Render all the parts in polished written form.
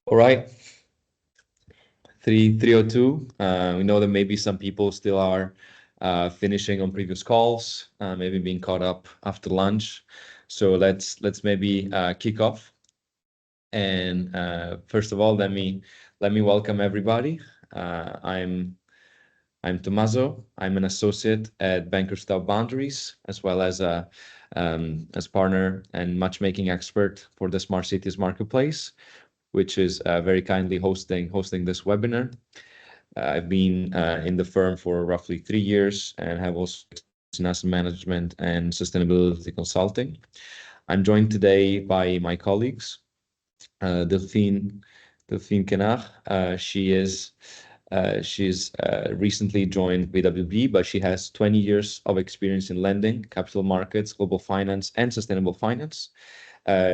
All right, 3:02. We know that maybe some people still are finishing on previous calls, maybe being caught up after lunch. So let's maybe kick off. And first of all, let me welcome everybody. I'm Tommaso. I'm an associate at Bankers Without Boundaries, as well as as partner and matchmaking expert for the Smart Cities Marketplace, which is very kindly hosting this webinar. I've been in the firm for roughly 3 years and have also in asset management and sustainability consulting. I'm joined today by my colleagues, Delphine Kenach. She's recently joined BWB, but she has 20 years of experience in lending, capital markets, global finance, and sustainable finance.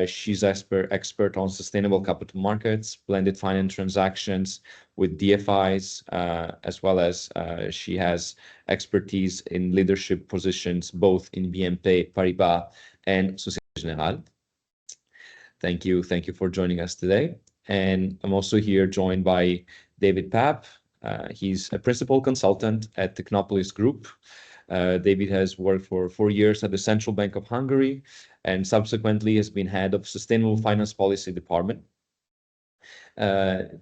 She's expert on sustainable capital markets, blended finance transactions with DFIs, as well as she has expertise in leadership positions both in BNP Paribas and Société Générale. Thank you for joining us today. And I'm also here joined by David Papp. He's a principal consultant at Technopolis Group. David has worked for 4 years at the Central Bank of Hungary and subsequently has been head of Sustainable Finance Policy Department.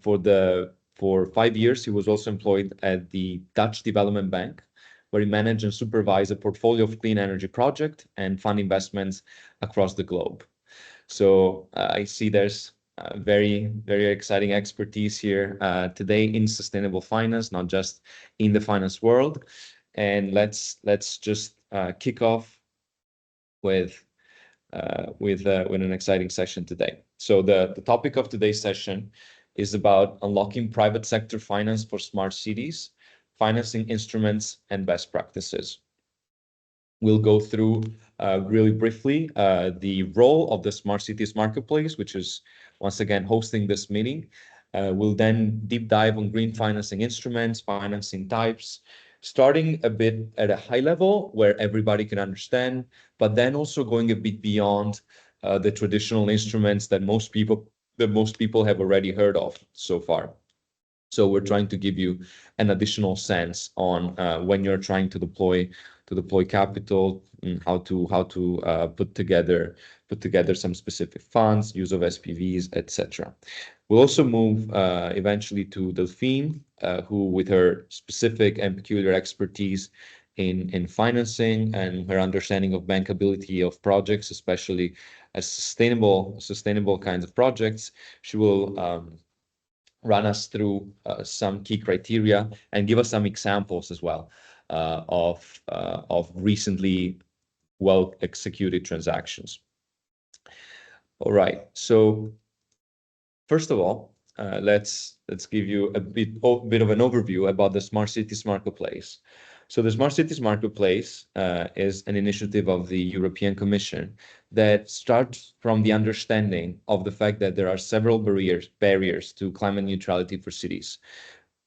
For 5 years, he was also employed at the Dutch Development Bank, where he managed and supervised a portfolio of clean energy projects and fund investments across the globe. So I see there's very, very exciting expertise here today in sustainable finance, not just in the finance world. And let's just kick off with an exciting session today. So the topic of today's session is about unlocking private sector finance for smart cities, financing instruments, and best practices. We'll go through really briefly the role of the Smart Cities Marketplace, which is once again hosting this meeting. We'll then deep dive on green financing instruments, financing types, starting a bit at a high level where everybody can understand, but then also going a bit beyond the traditional instruments that most people have already heard of so far. So we're trying to give you an additional sense on when you're trying to deploy capital, and how to put together some specific funds, use of SPVs, etc. We'll also move eventually to Delphine, who, with her specific and peculiar expertise in financing and her understanding of bankability of projects, especially as sustainable kinds of projects, she will run us through some key criteria and give us some examples as well of recently well-executed transactions. All right, so first of all, let's give you a bit of an overview about the Smart Cities Marketplace. So the Smart Cities Marketplace is an initiative of the European Commission that starts from the understanding of the fact that there are several barriers to climate neutrality for cities,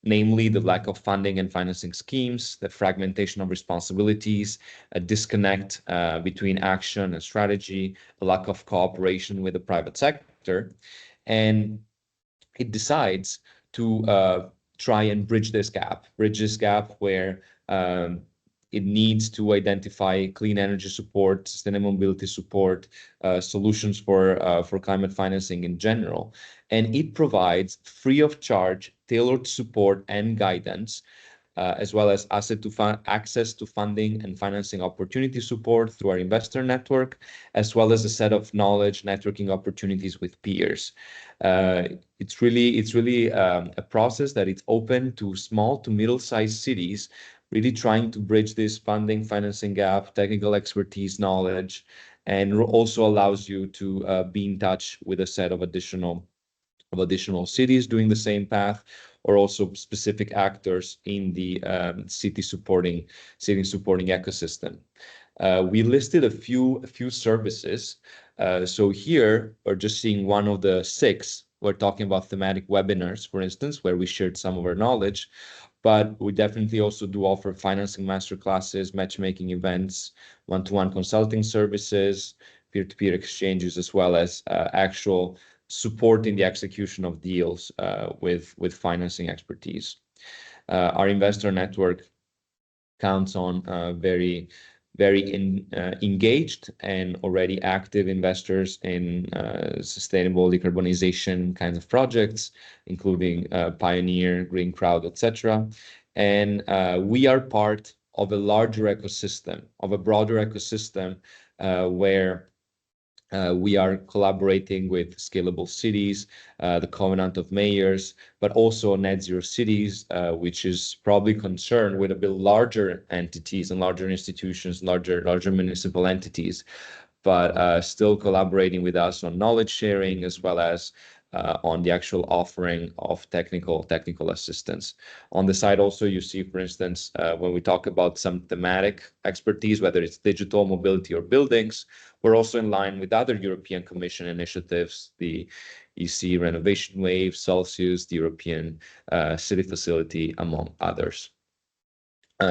namely the lack of funding and financing schemes, the fragmentation of responsibilities, a disconnect between action and strategy, a lack of cooperation with the private sector. And it decides to try and bridge this gap where it needs to identify clean energy support, sustainable mobility support, solutions for climate financing in general. And it provides free of charge, tailored support and guidance, as well as access to funding and financing opportunity support through our investor network, as well as a set of knowledge networking opportunities with peers. It's really a process that it's open to small to middle-sized cities, really trying to bridge this financing gap, technical expertise, knowledge, and also allows you to be in touch with a set of additional cities doing the same path, or also specific actors in the city supporting ecosystem. We listed a few services. So here we're just seeing one of the 6. We're talking about thematic webinars, for instance, where we shared some of our knowledge, but we definitely also do offer financing masterclasses, matchmaking events, one-to-one consulting services, peer-to-peer exchanges, as well as actual supporting the execution of deals with financing expertise. Our investor network counts on very engaged and already active investors in sustainable decarbonization kinds of projects, including Pioneer, Green Crowd, etc. And we are part of a larger ecosystem, of a broader ecosystem where we are collaborating with Scalable Cities, the Covenant of Mayors, but also Net Zero Cities, which is probably concerned with a bit larger entities and larger institutions, larger municipal entities, but still collaborating with us on knowledge sharing as well as on the actual offering of technical assistance. On the side also, you see, for instance, when we talk about some thematic expertise, whether it's digital, mobility, or buildings, we're also in line with other European Commission initiatives, the EC Renovation Wave, Celsius, the European City Facility, among others.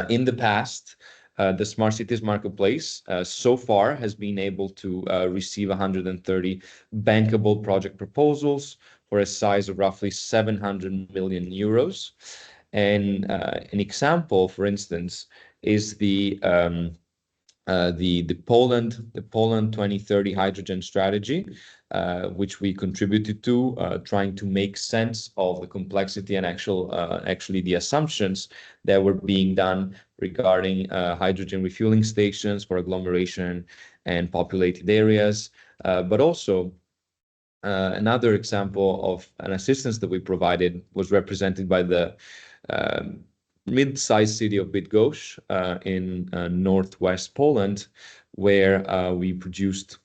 In the past, the Smart Cities Marketplace so far has been able to receive 130 bankable project proposals for a size of roughly 700 million euros. And an example, for instance, is the Poland 2030 hydrogen strategy, which we contributed to, trying to make sense of the complexity and actually the assumptions that were being done regarding hydrogen refueling stations for agglomeration and populated areas. But also another example of an assistance that we provided was represented by the mid-sized city of Bydgoszcz in northwest Poland, where we produced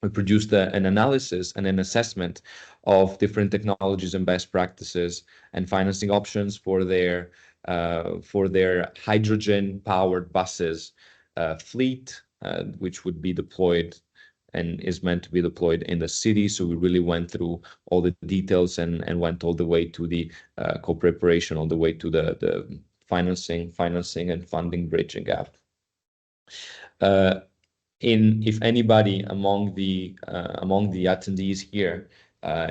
an analysis and an assessment of different technologies and best practices and financing options for their hydrogen-powered buses fleet, which would be deployed and is meant to be deployed in the city. So we really went through all the details and went all the way to the co-preparation, all the way to the financing and funding bridging gap. If anybody among the attendees here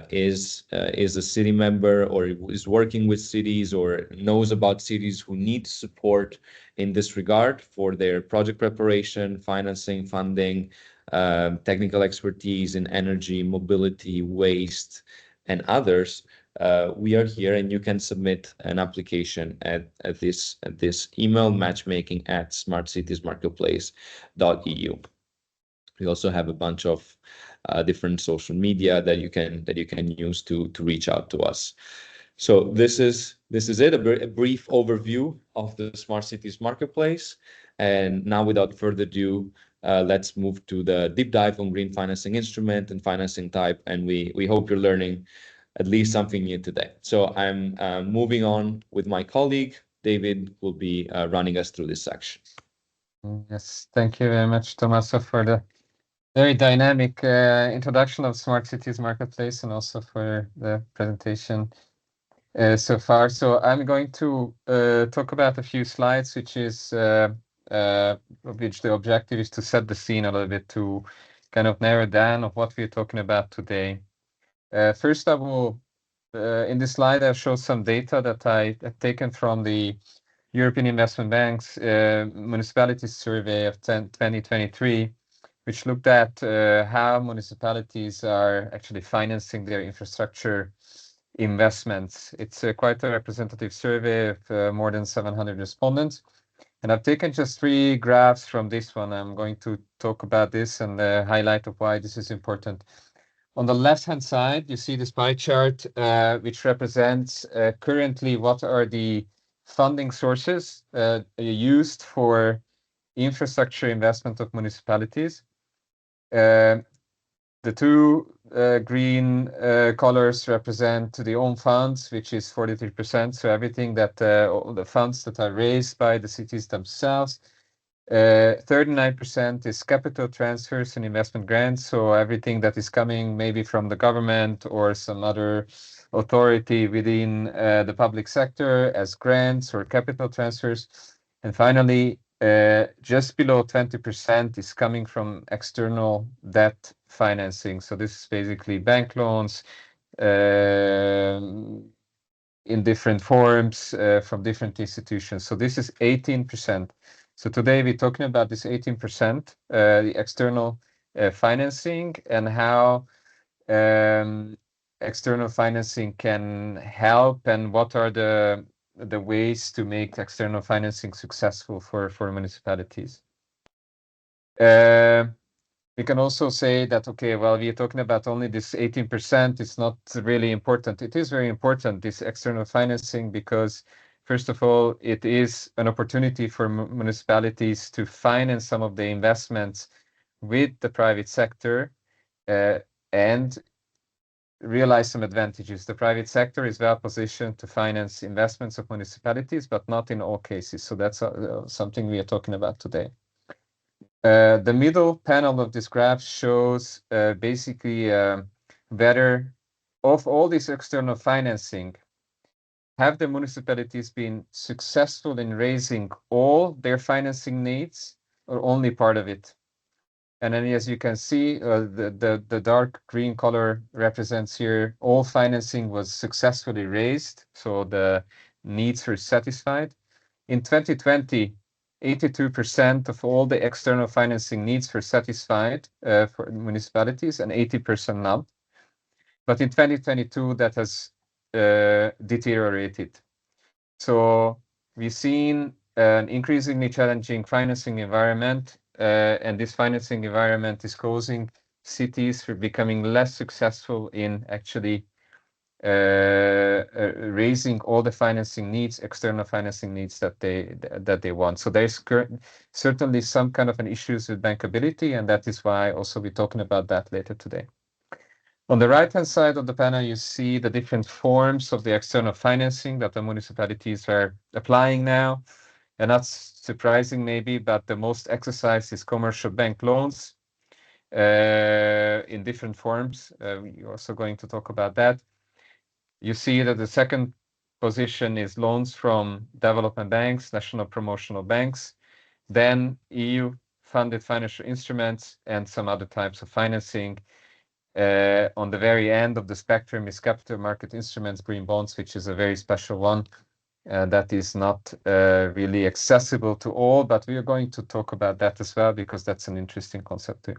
is a city member or is working with cities or knows about cities who need support in this regard for their project preparation, financing, funding, technical expertise in energy, mobility, waste, and others, we are here, and you can submit an application at this email, matchmaking@smartcitiesmarketplace.eu. We also have a bunch of different social media that you can use to reach out to us. So this is it, a brief overview of the Smart Cities Marketplace. And now, without further ado, let's move to the deep dive on green financing instrument and financing type. And we hope you're learning at least something new today. So I'm moving on with my colleague. David will be running us through this section. Yes, thank you very much, Tommaso, for the very dynamic introduction of Smart Cities Marketplace and also for the presentation so far. So I'm going to talk about a few slides, which the objective is to set the scene a little bit, to kind of narrow down of what we're talking about today. First, I will, in this slide, I'll show some data that I have taken from the European Investment Bank's Municipalities Survey of 2023, which looked at how municipalities are actually financing their infrastructure investments. It's quite a representative survey of more than 700 respondents. And I've taken just 3 graphs from this one. I'm going to talk about this and highlight of why this is important. On the left-hand side, you see this pie chart, which represents currently what are the funding sources used for infrastructure investment of municipalities. The 2 green colors represent the own funds, which is 43%. So everything that all the funds that are raised by the cities themselves. 39% is capital transfers and investment grants. So everything that is coming maybe from the government or some other authority within the public sector as grants or capital transfers. And finally, just below 20% is coming from external debt financing. So this is basically bank loans in different forms from different institutions. So this is 18%. So today we're talking about this 18%, the external financing, and how external financing can help, and what are the ways to make external financing successful for municipalities. We can also say that, okay, well, we're talking about only this 18%. It's not really important. It is very important, this external financing, because first of all, it is an opportunity for municipalities to finance some of the investments with the private sector and realize some advantages. The private sector is well positioned to finance investments of municipalities, but not in all cases. So that's something we are talking about today. The middle panel of this graph shows basically whether of all this external financing, have the municipalities been successful in raising all their financing needs or only part of it? And then, as you can see, the dark green color represents here all financing was successfully raised, so the needs were satisfied. In 2020, 82% of all the external financing needs were satisfied for municipalities and 80% not. But in 2022, that has deteriorated. So we've seen an increasingly challenging financing environment, and this financing environment is causing cities for becoming less successful in actually raising all the financing needs, external financing needs that they want. So there's certainly some kind of an issues with bankability, and that is why also we're talking about that later today. On the right-hand side of the panel, you see the different forms of the external financing that the municipalities are applying now. And that's surprising maybe, but the most exercised is commercial bank loans in different forms. We're also going to talk about that. You see that the second position is loans from development banks, national promotional banks, then EU-funded financial instruments, and some other types of financing. On the very end of the spectrum is capital market instruments, green bonds, which is a very special one that is not really accessible to all, but we are going to talk about that as well, because that's an interesting concept too.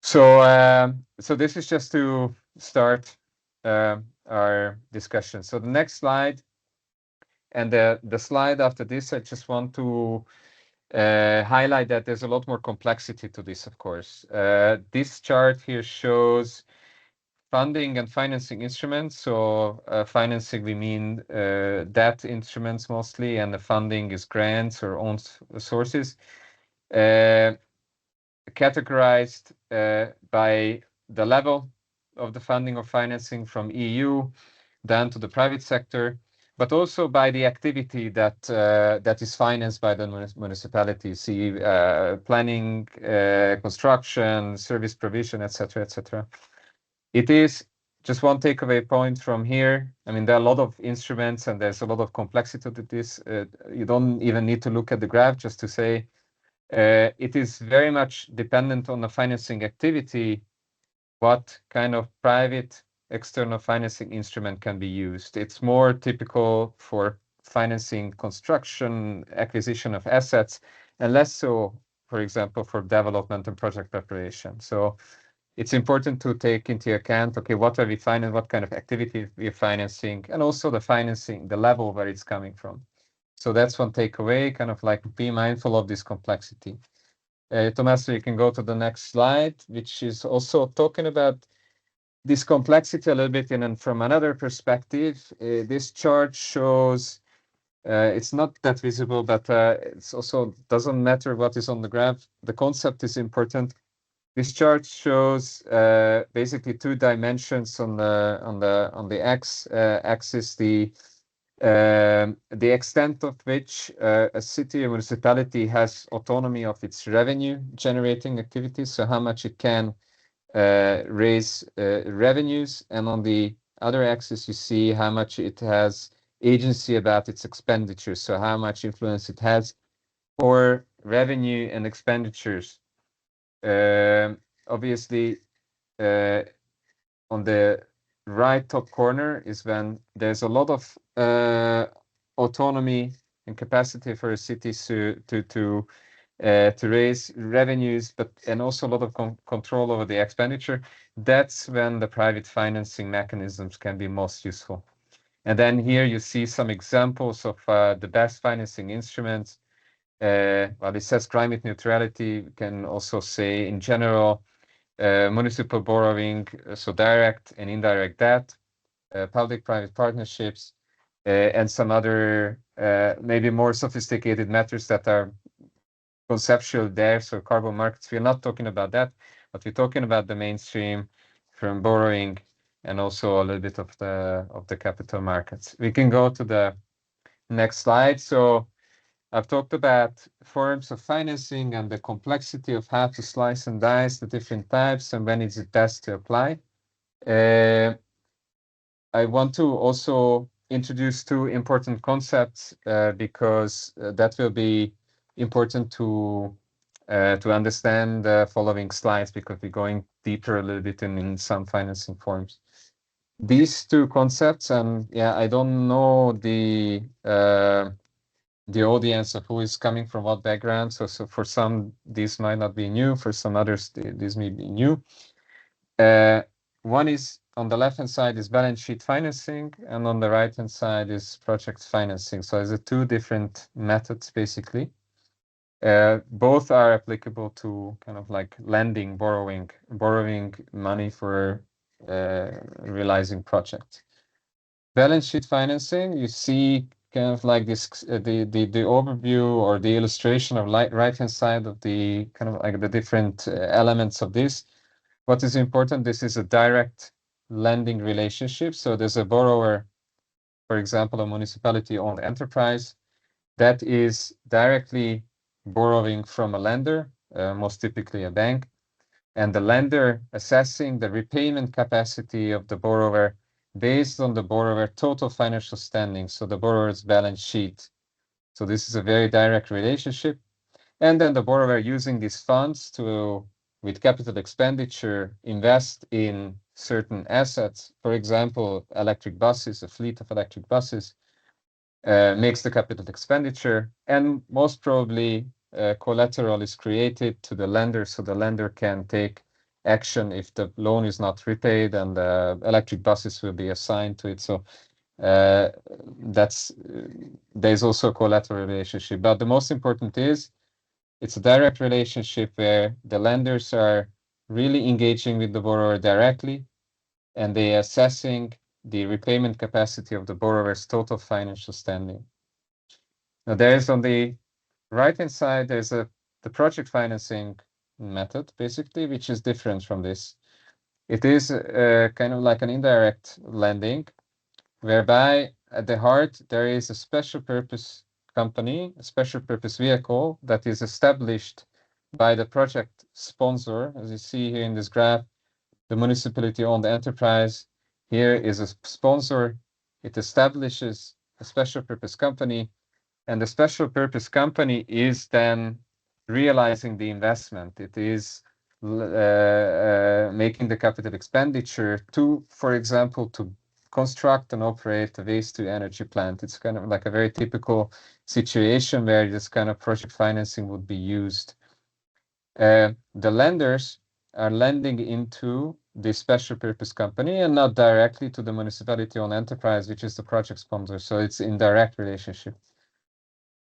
So, so this is just to start our discussion. So the next slide, and the slide after this, I just want to highlight that there's a lot more complexity to this, of course. This chart here shows funding and financing instruments. So financing, we mean debt instruments mostly, and the funding is grants or own sources, categorized by the level of the funding or financing from EU down to the private sector, but also by the activity that that is financed by the municipality. See, planning, construction, service provision, etc., etc. It is just one takeaway point from here. I mean, there are a lot of instruments and there's a lot of complexity to this. You don't even need to look at the graph just to say it is very much dependent on the financing activity, what kind of private external financing instrument can be used. It's more typical for financing construction, acquisition of assets, and less so, for example, for development and project preparation. So it's important to take into account, okay, what are we financing, what kind of activity we're financing, and also the financing, the level where it's coming from. So that's one takeaway, kind of like be mindful of this complexity. Tommaso, you can go to the next slide, which is also talking about this complexity a little bit from another perspective. This chart shows, it's not that visible, but it's also doesn't matter what is on the graph. The concept is important. This chart shows basically two dimensions on the x-axis, the extent of which a city or municipality has autonomy of its revenue generating activities, so how much it can raise revenues, and on the other axis you see how much it has agency about its expenditures, so how much influence it has for revenue and expenditures obviously, on the right top corner is when there's a lot of autonomy and capacity for cities to raise revenues, and also a lot of control over the expenditure. That's when the private financing mechanisms can be most useful. And then here you see some examples of the best financing instruments. Well, it says climate neutrality. We can also say in general, municipal borrowing, so direct and indirect debt, public-private partnerships, and some other maybe more sophisticated methods that are conceptual there. So carbon markets, we're not talking about that, but we're talking about the mainstream from borrowing and also a little bit of the capital markets. We can go to the next slide. So I've talked about forms of financing and the complexity of how to slice and dice the different types and when is it best to apply. I want to also introduce two important concepts because that will be important to understand the following slides, because we're going deeper a little bit in some financing forms. These two concepts, and yeah, I don't know the audience of who is coming from what background. So for some, this might not be new. For some others, this may be new. One is on the left-hand side is balance sheet financing, and on the right-hand side is project financing. So there's two different methods, basically. Both are applicable to kind of like lending, borrowing money for realizing projects. Balance sheet financing, you see kind of like this, the overview or the illustration of right-hand side of the kind of like the different elements of this. What is important, this is a direct lending relationship. So there's a borrower, for example, a municipality-owned enterprise, that is directly borrowing from a lender, most typically a bank, and the lender assessing the repayment capacity of the borrower based on the borrower total financial standing, so the borrower's balance sheet. So this is a very direct relationship. And then the borrower using these funds to, with capital expenditure, invest in certain assets, for example, electric buses, a fleet of electric buses, makes the capital expenditure, and most probably collateral is created to the lender, so the lender can take action if the loan is not repaid, and electric buses will be assigned to it. So there's also a collateral relationship. But the most important is it's a direct relationship where the lenders are really engaging with the borrower directly, and they are assessing the repayment capacity of the borrower's total financial standing. Now, there's on the right-hand side, there's the project financing method, basically, which is different from this. It is kind of like an indirect lending, whereby at the heart there is a special purpose company, a special purpose vehicle that is established by the project sponsor. As you see here in this graph, the municipality-owned enterprise here is a sponsor. It establishes a special purpose company, and the special purpose company is then realizing the investment. It is making the capital expenditure to, for example, to construct and operate a waste-to-energy plant. It's kind of like a very typical situation where this kind of project financing would be used. The lenders are lending into the special purpose company and not directly to the municipality-owned enterprise, which is the project sponsor. So it's in direct relationship.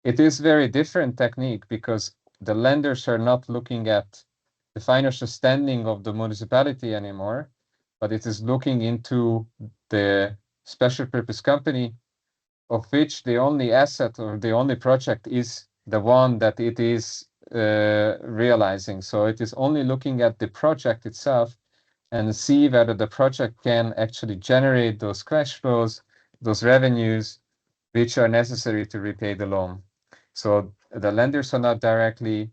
It is very different technique because the lenders are not looking at the financial standing of the municipality anymore, but it is looking into the special purpose company, of which the only asset or the only project is the one that it is realizing. So it is only looking at the project itself and see whether the project can actually generate those cash flows, those revenues, which are necessary to repay the loan. So the lenders are not directly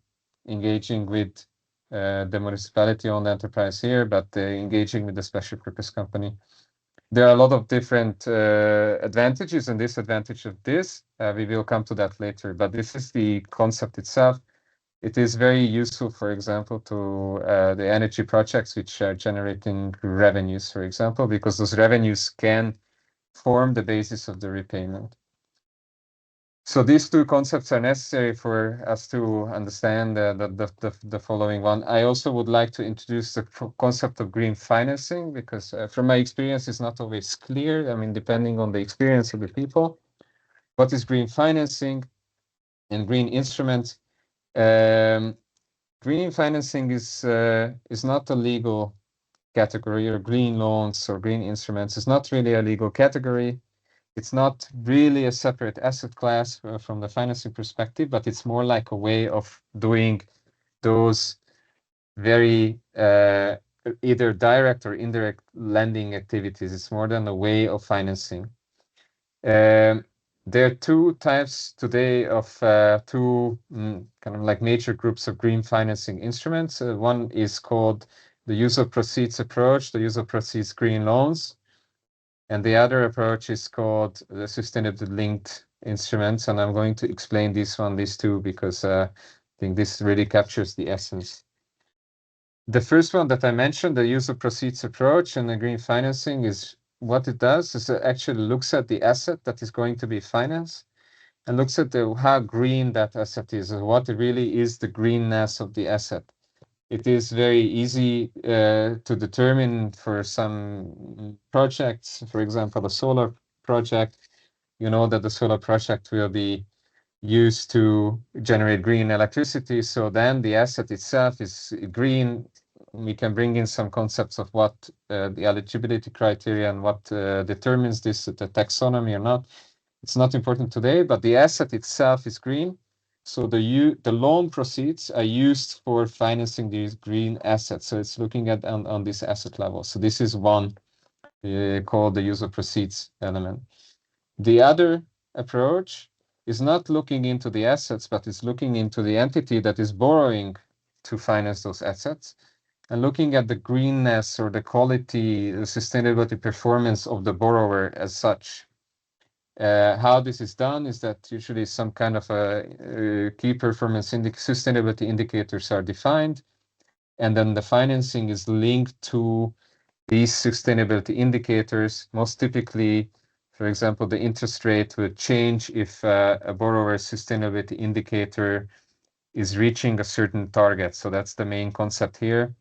engaging with the municipality-owned enterprise here, but they're engaging with the special purpose company. There are a lot of different advantages and disadvantages of this. We will come to that later, but this is the concept itself. it is very useful, for example, to the energy projects which are generating revenues, for example, because those revenues can form the basis of the repayment. So these two concepts are necessary for us to understand the following one. I also would like to introduce the concept of green financing, because from my experience, it's not always clear. I mean, depending on the experience of the people, what is green financing and green instruments? Green financing is not a legal category, or green loans or green instruments is not really a legal category. It's not really a separate asset class from the financing perspective, but it's more like a way of doing those very either direct or indirect lending activities. It's more than a way of financing. There are two types today of two kind of like major groups of green financing instruments. One is called the use of proceeds approach, the use of proceeds green loans. And the other approach is called the sustainability linked instruments. And I'm going to explain these two, because I think this really captures the essence. The first one that I mentioned, the use of proceeds approach and the green financing, is what it does is it actually looks at the asset that is going to be financed and looks at how green that asset is, and what really is the greenness of the asset. It is very easy to determine for some projects, for example, a solar project. You know that the solar project will be used to generate green electricity. So then the asset itself is green. We can bring in some concepts of what the eligibility criteria and what determines this, the taxonomy or not. It's not important today, but the asset itself is green. So the loan proceeds are used for financing these green assets. So it's looking at on this asset level. So this is one called the use of proceeds element. The other approach is not looking into the assets, but it's looking into the entity that is borrowing to finance those assets, and looking at the greenness or the quality, the sustainability performance of the borrower as such. How this is done is that usually some kind of a key performance sustainability indicators are defined, and then the financing is linked to these sustainability indicators. Most typically, for example, the interest rate will change if a borrower's sustainability indicator is reaching a certain target. So that's the main concept here.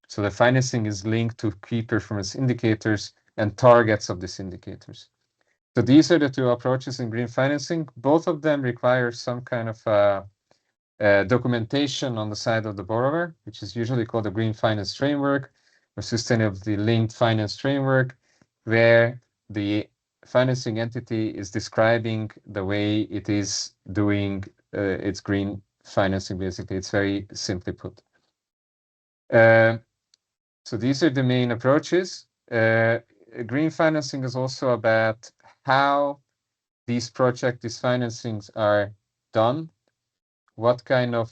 So the financing is linked to key performance indicators and targets of these indicators. So these are the two approaches in green financing. Both of them require some kind of documentation on the side of the borrower, which is usually called the Green Finance Framework or Sustainability Linked Finance Framework, where the financing entity is describing the way it is doing its green financing. Basically, it's very simply put. So these are the main approaches. Green financing is also about how these financings are done, what kind of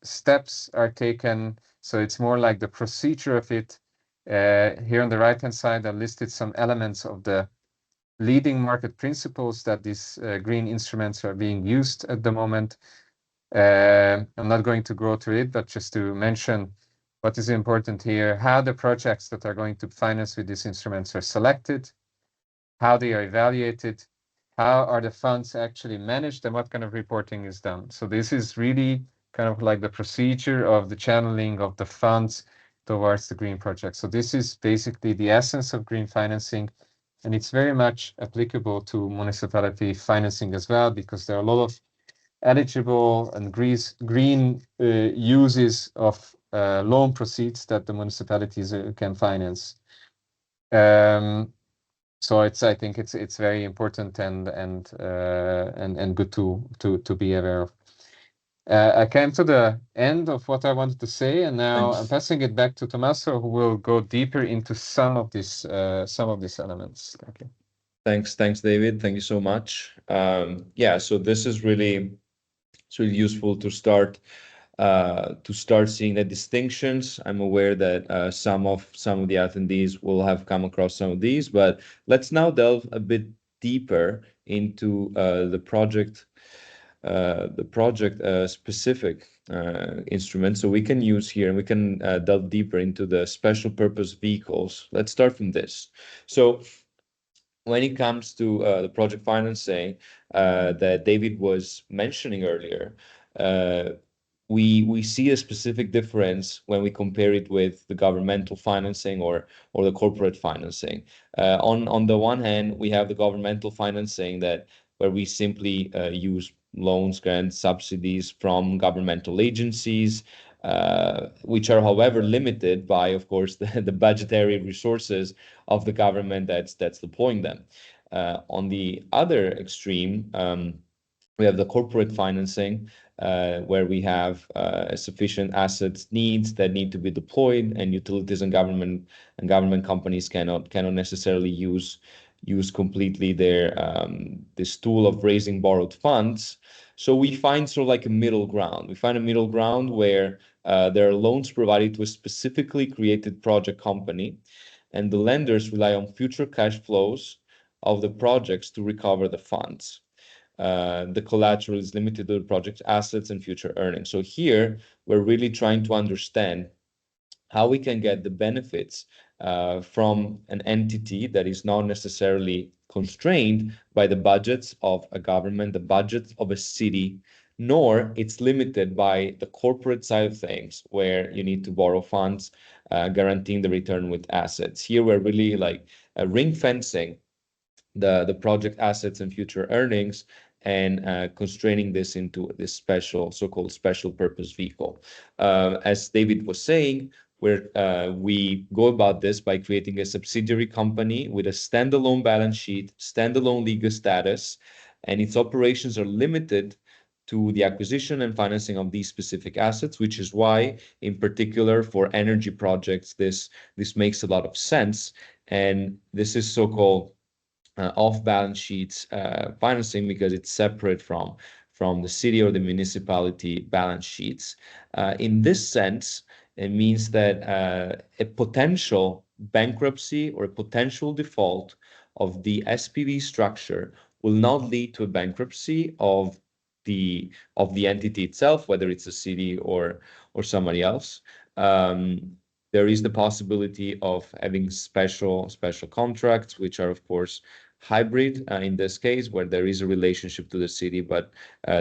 steps are taken. So it's more like the procedure of it. Here on the right-hand side, I listed some elements of the leading market principles that these green instruments are being used at the moment. I'm not going to go through it, but just to mention what is important here, how the projects that are going to finance with these instruments are selected, how they are evaluated, how are the funds actually managed, and what kind of reporting is done. So this is really kind of like the procedure of the channeling of the funds towards the green project. So this is basically the essence of green financing, and it's very much applicable to municipality financing as well, because there are a lot of eligible and green uses of loan proceeds that the municipalities can finance. So I think it's very important and good to be aware of. I came to the end of what I wanted to say, and now I'm passing it back to Tommaso, who will go deeper into some of these elements. Thank you. Thanks, David. Thank you so much. Yeah, so this is really useful to start seeing the distinctions. I'm aware that some of the attendees will have come across some of these, but let's now delve a bit deeper into the project specific instrument. So we can use here, and we can delve deeper into the special purpose vehicles. Let's start from this. So when it comes to the project financing that David was mentioning earlier, we see a specific difference when we compare it with the governmental financing or the corporate financing. On the one hand, we have the governmental financing where we simply use loans, grants, subsidies from governmental agencies, which are, however, limited by, of course, the budgetary resources of the government that's deploying them. On the other extreme, we have the corporate financing, where we have sufficient assets needs that need to be deployed, and utilities and government companies cannot necessarily use completely their this tool of raising borrowed funds. So we find sort of like a middle ground. We find a middle ground where there are loans provided to a specifically created project company, and the lenders rely on future cash flows of the projects to recover the funds. The collateral is limited to the project's assets and future earnings. So here we're really trying to understand how we can get the benefits from an entity that is not necessarily constrained by the budgets of a government, the budgets of a city, nor it's limited by the corporate side of things where you need to borrow funds, guaranteeing the return with assets. Here we're really like ring fencing the project assets and future earnings and constraining this into this special so-called special purpose vehicle. As David was saying, we go about this by creating a subsidiary company with a standalone balance sheet, standalone legal status, and its operations are limited to the acquisition and financing of these specific assets, which is why, in particular, for energy projects, this makes a lot of sense. And this is so-called off-balance sheets financing because it's separate from the city or the municipality balance sheets. In this sense, it means that a potential bankruptcy or a potential default of the SPV structure will not lead to a bankruptcy of the entity itself, whether it's a city or somebody else. There is the possibility of having special contracts, which are, of course, hybrid in this case, where there is a relationship to the city, but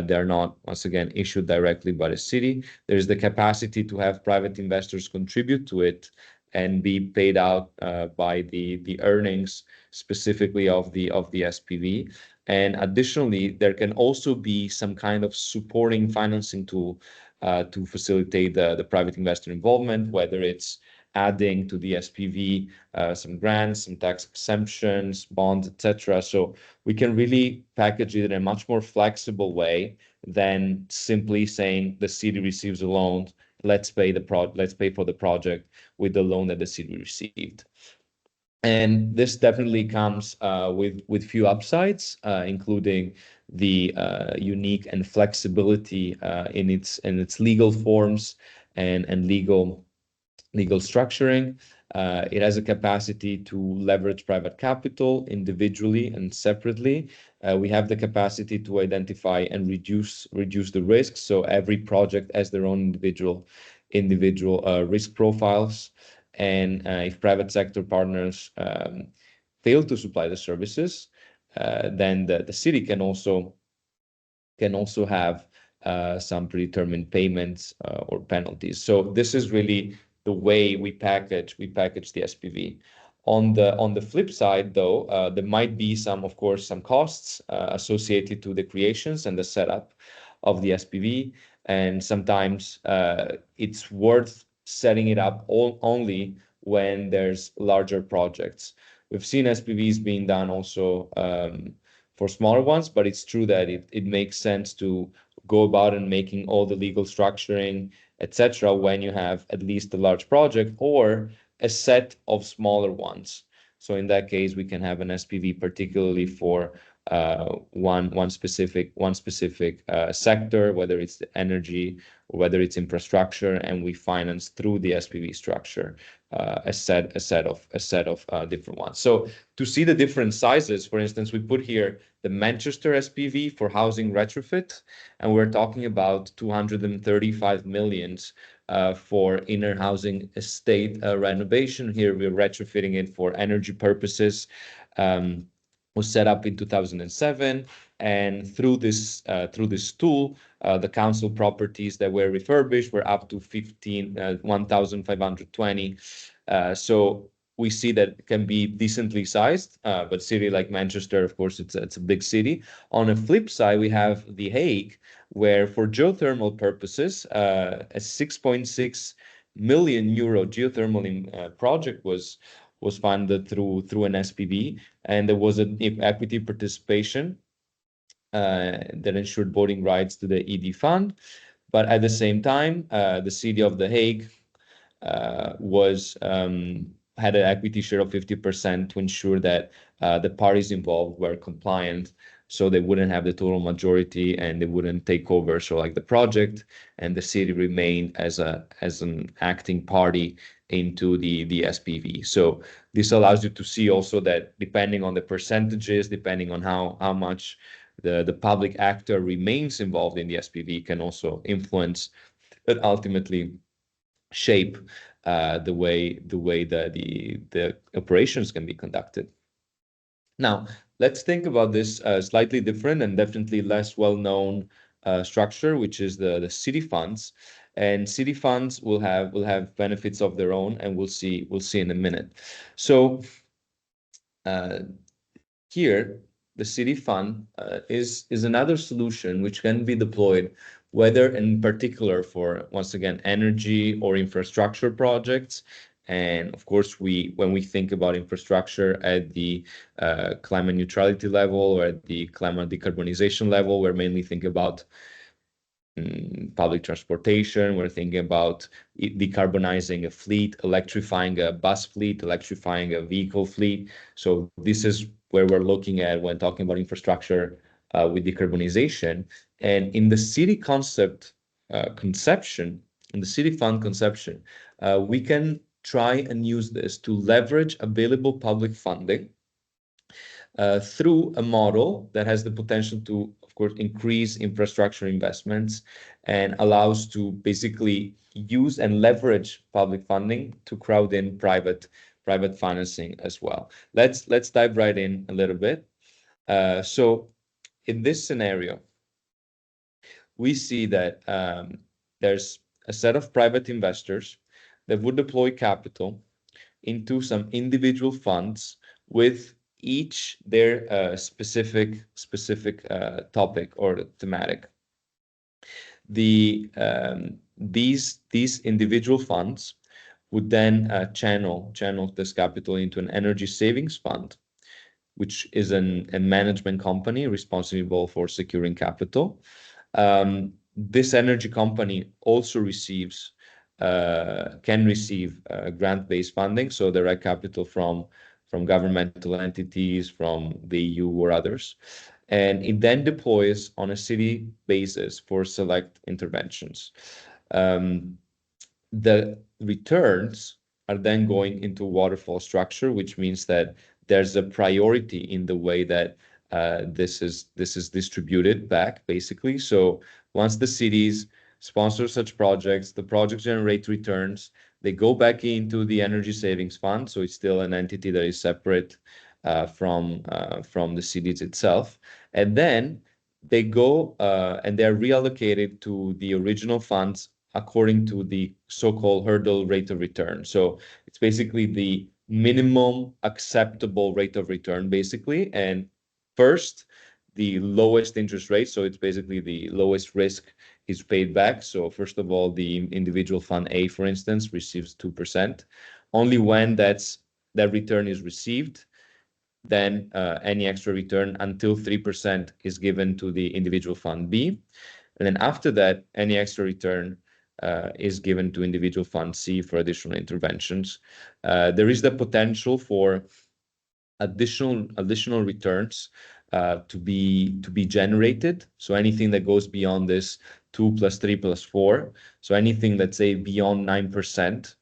they're not, once again, issued directly by the city. There is the capacity to have private investors contribute to it and be paid out by the earnings specifically of the SPV. And additionally, there can also be some kind of supporting financing tool to facilitate the private investor involvement, whether it's adding to the SPV some grants, some tax exemptions, bonds, etc. So we can really package it in a much more flexible way than simply saying the city receives a loan, let's pay for the project with the loan that the city received. And this definitely comes with few upsides, including the unique and flexibility in its legal forms and legal structuring. It has a capacity to leverage private capital individually and separately. We have the capacity to identify and reduce the risks. So every project has their own individual risk profiles. And if private sector partners fail to supply the services, then the city can also have some predetermined payments or penalties. So this is really the way we package the SPV. On the flip side, though, there might be some costs associated to the creations and the setup of the SPV, and sometimes it's worth setting it up only when there's larger projects. We've seen SPVs being done also for smaller ones, but it's true that it makes sense to go about and making all the legal structuring, etc., when you have at least a large project or a set of smaller ones. So in that case, we can have an SPV particularly for one specific sector, whether it's the energy or whether it's infrastructure, and we finance through the SPV structure a set of different ones. So to see the different sizes, for instance, we put here the Manchester SPV for housing retrofit, and we're talking about 235 million for inner housing estate renovation. Here we're retrofitting it for energy purposes. Was set up in 2007, and through this tool, the council properties that were refurbished were up to 1,520. So we see that it can be decently sized, but city like Manchester, of course, it's a big city. On the flip side, we have The Hague, where for geothermal purposes, a 6.6 million euro geothermal project was funded through an SPV, and there was an equity participation that ensured voting rights to the ED fund. But at the same time, the city of The Hague had an equity share of 50% to ensure that the parties involved were compliant, so they wouldn't have the total majority and they wouldn't take over. So like the project and the city remained as an acting party into the SPV. So this allows you to see also that depending on the percentages, depending on how much the public actor remains involved in the SPV, can also influence but ultimately shape the way that the operations can be conducted. Now, let's think about this slightly different and definitely less well-known structure, which is the city funds. And city funds will have benefits of their own, and we'll see in a minute. So here, the city fund is another solution which can be deployed, whether in particular for, once again, energy or infrastructure projects. And of course, when we think about infrastructure at the climate neutrality level or at the climate decarbonization level, we're mainly thinking about public transportation. We're thinking about decarbonizing a fleet, electrifying a bus fleet, electrifying a vehicle fleet. So this is where we're looking at when talking about infrastructure with decarbonization. And in the city conception, in the city fund conception, we can try and use this to leverage available public funding through a model that has the potential to, of course, increase infrastructure investments and allows to basically use and leverage public funding to crowd in private financing as well. Let's dive right in a little bit. So in this scenario, we see that there's a set of private investors that would deploy capital into some individual funds with each their specific topic or thematic. These individual funds would then channel this capital into an energy savings fund, which is a management company responsible for securing capital. This energy company also can receive grant-based funding, so direct capital from governmental entities, from the EU or others. And it then deploys on a city basis for select interventions. The returns are then going into waterfall structure, which means that there's a priority in the way that this is distributed back, basically. So once the cities sponsor such projects, the projects generate returns, they go back into the energy savings fund, so it's still an entity that is separate from the cities itself. And then they go and they're reallocated to the original funds according to the so-called hurdle rate of return. So it's basically the minimum acceptable rate of return, basically. And first, the lowest interest rate, so it's basically the lowest risk, is paid back. So first of all, the individual fund A, for instance, receives 2%. Only when that return is received, then any extra return until 3% is given to the individual fund B. And then after that, any extra return is given to individual fund C for additional interventions. There is the potential for additional returns to be generated. So anything that goes beyond this 2 + 3 + 4, so anything, let's say, beyond 9%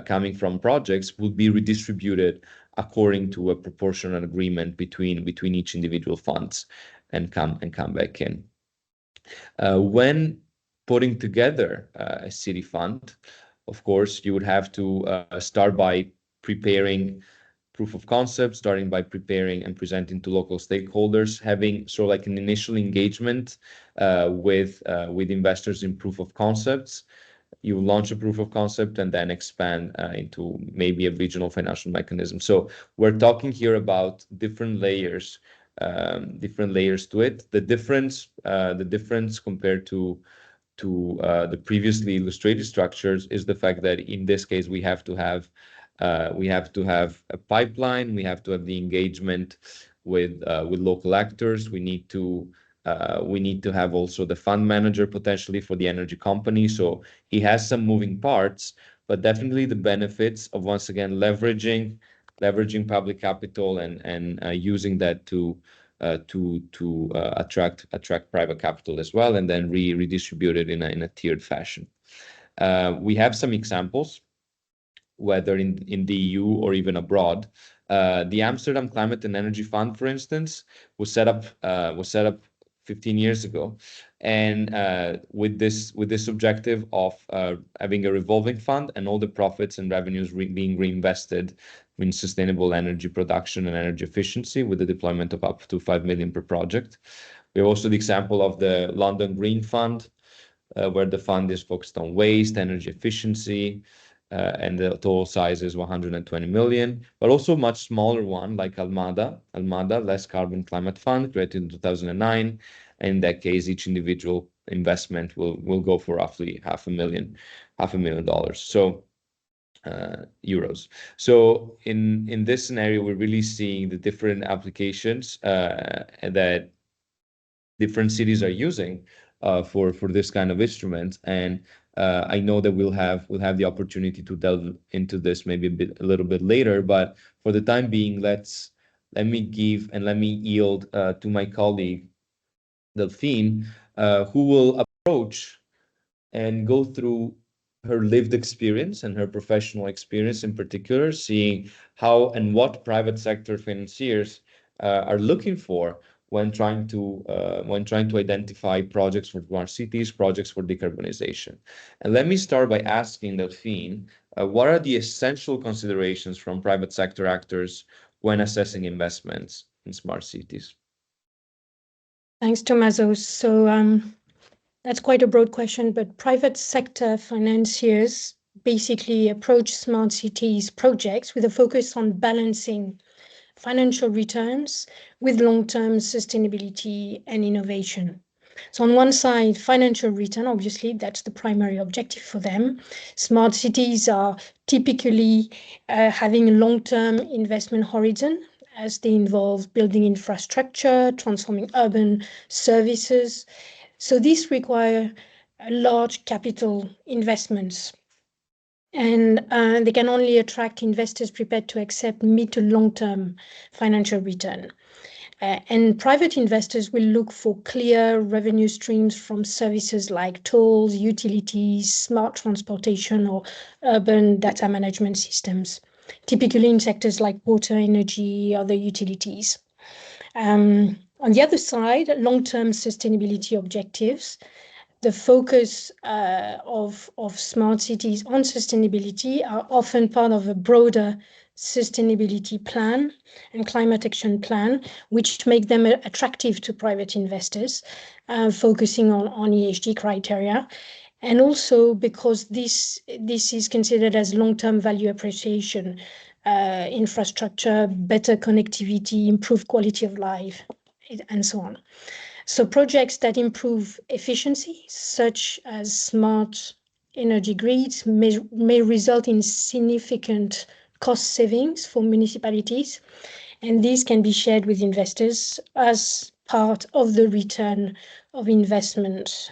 coming from projects will be redistributed according to a proportional agreement between each individual funds and come back in. When putting together a city fund, of course, you would have to start by preparing proof of concept, starting by preparing and presenting to local stakeholders, having sort of like an initial engagement with investors in proof of concepts. You launch a proof of concept and then expand into maybe a regional financial mechanism. So we're talking here about different layers to it. The difference compared to the previously illustrated structures is the fact that in this case we have to have a pipeline. We have to have the engagement with local actors. We need to have also the fund manager potentially for the energy company. So it has some moving parts, but definitely the benefits of, once again, leveraging public capital and using that to attract private capital as well, and then redistribute it in a tiered fashion. We have some examples, whether in the EU or even abroad. The Amsterdam Climate and Energy Fund, for instance, was set up 15 years ago, and with this objective of having a revolving fund and all the profits and revenues being reinvested in sustainable energy production and energy efficiency, with the deployment of up to 5 million per project. We have also the example of the London Green Fund, where the fund is focused on waste, energy efficiency, and the total size is 120 million, but also a much smaller one like Almada, Less Carbon Climate Fund, created in 2009. And in that case, each individual investment will go for roughly $500,000. So euros. So in this scenario, we're really seeing the different applications that different cities are using for this kind of instrument. And I know that we'll have the opportunity to delve into this maybe a little bit later, but for the time being, let me yield to my colleague Delphine, who will approach and go through her lived experience and her professional experience in particular, seeing how and what private sector financiers are looking for when trying to identify projects for smart cities, projects for decarbonization. And let me start by asking Delphine, what are the essential considerations from private sector actors when assessing investments in smart cities? Thanks, Tommaso. So that's quite a broad question, but private sector financiers basically approach smart cities projects with a focus on balancing financial returns with long-term sustainability and innovation. So on one side, financial return, obviously, that's the primary objective for them. Smart cities are typically having a long-term investment horizon, as they involve building infrastructure, transforming urban services. So these require large capital investments, and they can only attract investors prepared to accept mid to long-term financial return. And private investors will look for clear revenue streams from services like tolls, utilities, smart transportation, or urban data management systems, typically in sectors like water, energy, other utilities. On the other side, long-term sustainability objectives. The focus of smart cities on sustainability are often part of a broader sustainability plan and climate action plan, which make them attractive to private investors, focusing on ESG criteria. And also because this is considered as long-term value appreciation, infrastructure, better connectivity, improved quality of life, and so on. So projects that improve efficiency, such as smart energy grids, may result in significant cost savings for municipalities, and these can be shared with investors as part of the return of investment.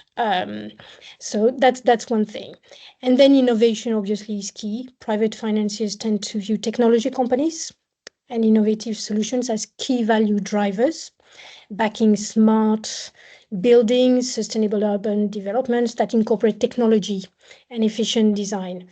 So that's one thing. And then innovation obviously is key. Private financiers tend to view technology companies and innovative solutions as key value drivers. backing smart buildings, sustainable urban developments that incorporate technology and efficient design.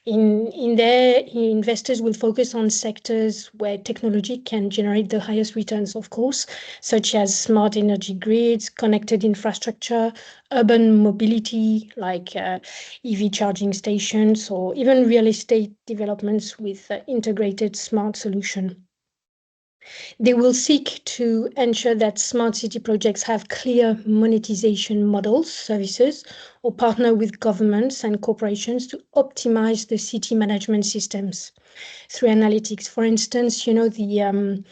In there, investors will focus on sectors where technology can generate the highest returns, of course, such as smart energy grids, connected infrastructure, urban mobility like EV charging stations, or even real estate developments with integrated smart solution. They will seek to ensure that smart city projects have clear monetization models, services, or partner with governments and corporations to optimize the city management systems through analytics. For instance, the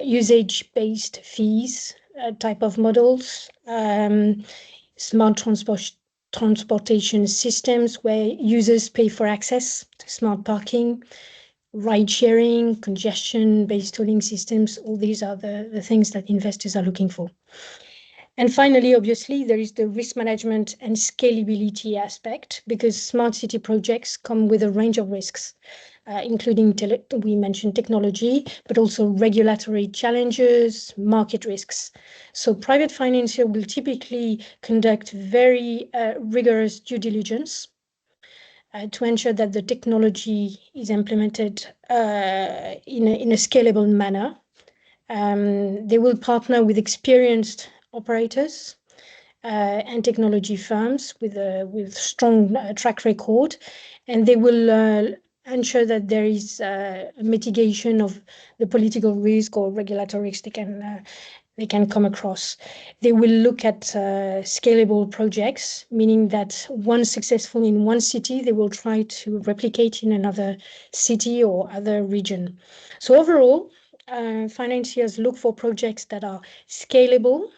usage-based fees type of models, smart transportation systems where users pay for access to smart parking, ride sharing, congestion-based tolling systems. All these are the things that investors are looking for. And finally, obviously, there is the risk management and scalability aspect, because smart city projects come with a range of risks, including, we mentioned technology, but also regulatory challenges, market risks. So private financier will typically conduct very rigorous due diligence to ensure that the technology is implemented in a scalable manner. They will partner with experienced operators and technology firms with strong track record, and they will ensure that there is a mitigation of the political risk or regulatory risk they can come across. They will look at scalable projects, meaning that once successful in one city, they will try to replicate in another city or other region. So overall, financiers look for projects that are scalable,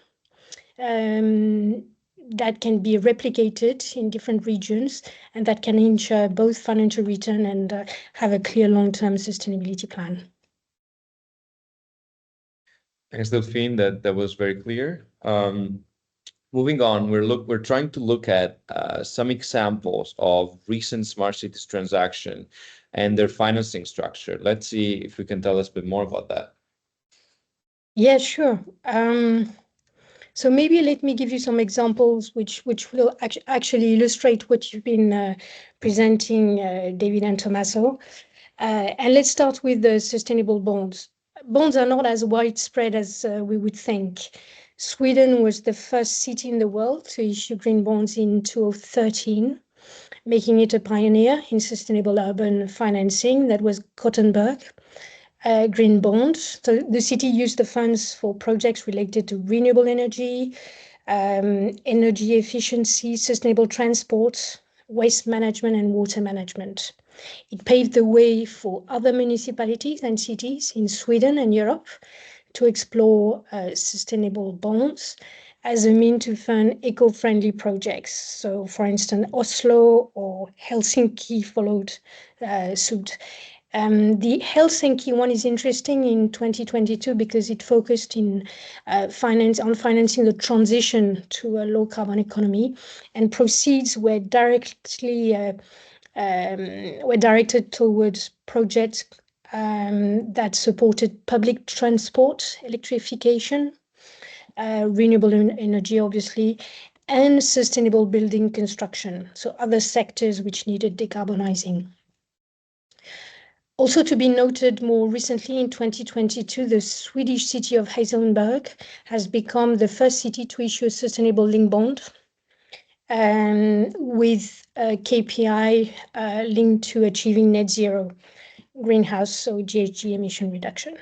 that can be replicated in different regions, and that can ensure both financial return and have a clear long-term sustainability plan. Thanks, Delphine. That was very clear. Moving on, we're trying to look at some examples of recent smart cities transaction and their financing structure. Let's see if we can tell us a bit more about that. Yeah, sure. So maybe let me give you some examples which will actually illustrate what you've been presenting, David and Tommaso. And let's start with the sustainable bonds. Bonds are not as widespread as we would think. Sweden was the first city in the world to issue green bonds in 2013, making it a pioneer in sustainable urban financing. That was Gothenburg. Green bond. So the city used the funds for projects related to renewable energy, energy efficiency, sustainable transport, waste management, and water management. It paved the way for other municipalities and cities in Sweden and Europe to explore sustainable bonds as a means to fund eco-friendly projects. So, for instance, Oslo or Helsinki followed suit. The Helsinki one is interesting in 2022 because it focused in financing the transition to a low carbon economy, and proceeds were directed towards projects that supported public transport, electrification, renewable energy, obviously, and sustainable building construction. So other sectors which needed decarbonizing. Also to be noted, more recently in 2022, the Swedish city of Helsingborg has become the first city to issue a sustainable linked bond with a KPI linked to achieving net zero greenhouse, so GHG emission reduction.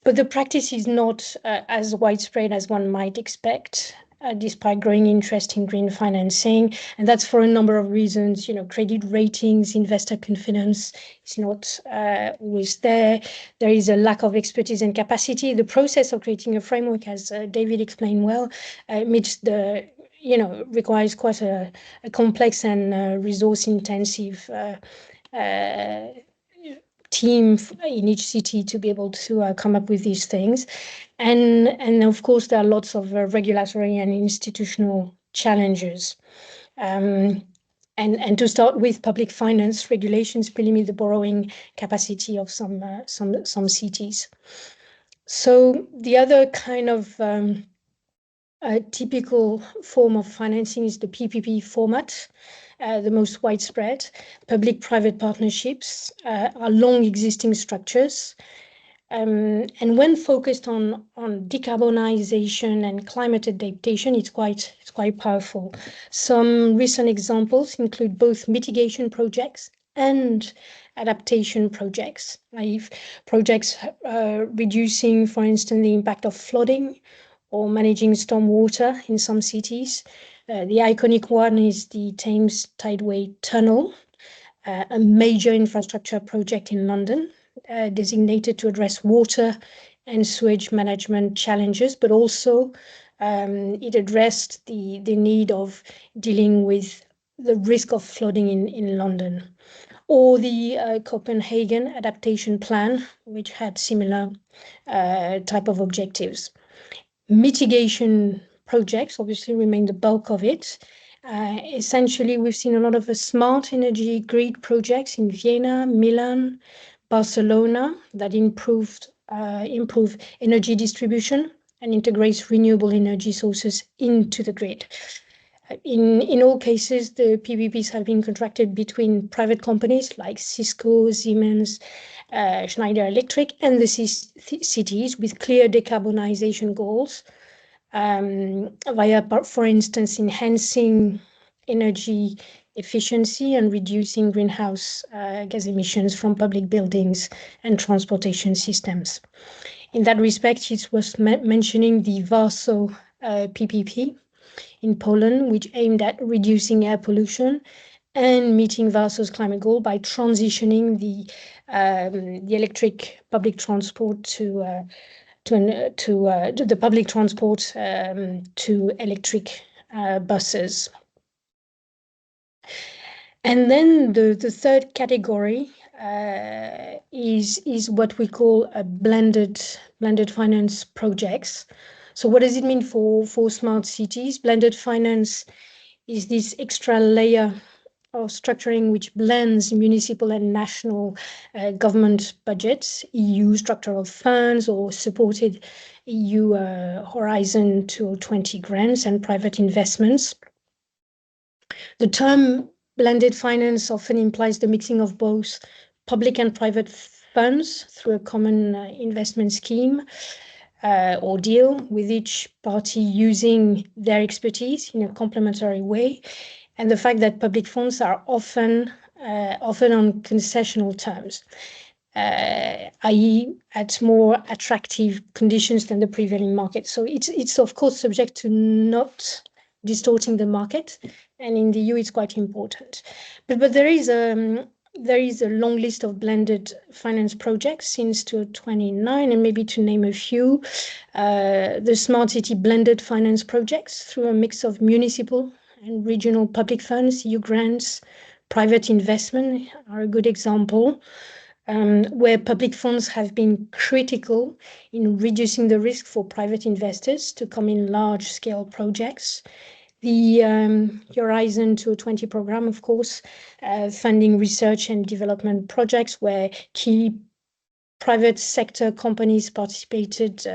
But the practice is not as widespread as one might expect. Despite growing interest in green financing, and that's for a number of reasons. Credit ratings, investor confidence is not always there. There is a lack of expertise and capacity. The process of creating a framework, as David explained well, requires quite a complex and resource-intensive team in each city to be able to come up with these things. And of course, there are lots of regulatory and institutional challenges. And to start with, public finance regulations limit the borrowing capacity of some cities. So the other kind of a typical form of financing is the PPP format, the most widespread. Public-private partnerships are long existing structures. And when focused on decarbonization and climate adaptation, it's quite powerful. Some recent examples include both mitigation projects and adaptation projects, like projects reducing, for instance, the impact of flooding or managing stormwater in some cities. The iconic one is the Thames Tideway Tunnel, a major infrastructure project in London, designated to address water and sewage management challenges, but also it addressed the need of dealing with the risk of flooding in London. Or the Copenhagen Adaptation Plan, which had similar type of objectives. Mitigation projects obviously remain the bulk of it. Essentially, we've seen a lot of smart energy grid projects in Vienna, Milan, Barcelona that improve energy distribution and integrates renewable energy sources into the grid. In all cases, the PPPs have been contracted between private companies like Cisco, Siemens, Schneider Electric, and the cities with clear decarbonization goals via, for instance, enhancing energy efficiency and reducing greenhouse gas emissions from public buildings and transportation systems. In that respect, it's worth mentioning the Warsaw PPP in Poland, which aimed at reducing air pollution and meeting Warsaw's climate goal by transitioning the electric public transport to the public transport to electric buses. And then the third category is what we call a blended finance projects. So what does it mean for smart cities? Blended finance is this extra layer of structuring which blends municipal and national government budgets, EU structural funds or supported EU Horizon 2020 grants and private investments. The term blended finance often implies the mixing of both public and private funds through a common investment scheme or deal, with each party using their expertise in a complementary way, and the fact that public funds are often on concessional terms, i.e. at more attractive conditions than the prevailing market. So it's of course subject to not distorting the market, and in the EU it's quite important. But there is a long list of blended finance projects since 2009, and maybe to name a few, the Smart City blended finance projects through a mix of municipal and regional public funds, EU grants, private investment are a good example, where public funds have been critical in reducing the risk for private investors to come in large-scale projects. The Horizon 2020 program, of course, funding research and development projects where key private sector companies participated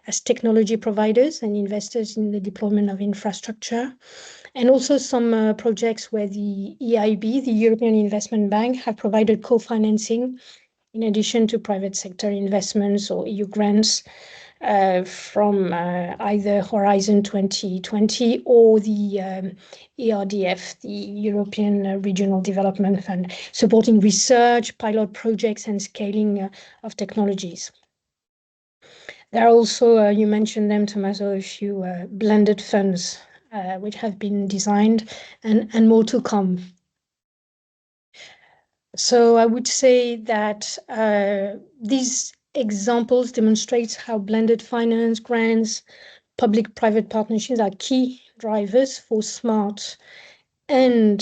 as technology providers and investors in the deployment of infrastructure. And also some projects where the EIB, the European Investment Bank, have provided co-financing in addition to private sector investments or EU grants from either Horizon 2020 or the ERDF, the European Regional Development Fund, supporting research, pilot projects, and scaling of technologies. There are also, you mentioned them, Tommaso, a few blended funds which have been designed and more to come. So I would say that these examples demonstrate how blended finance, grants, public-private partnerships are key drivers for smart and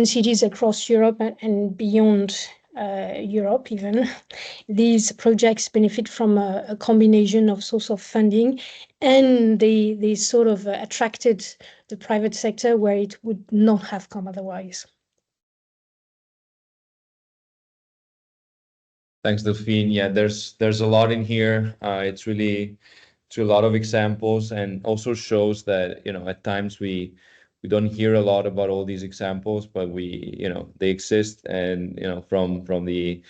cities across Europe and beyond Europe even. These projects benefit from a combination of source of funding, and they sort of attracted the private sector where it would not have come otherwise. Thanks, Delphine. Yeah, there's a lot in here. It's really a lot of examples, and also shows that, at times we don't hear a lot about all these examples, but they exist, and from the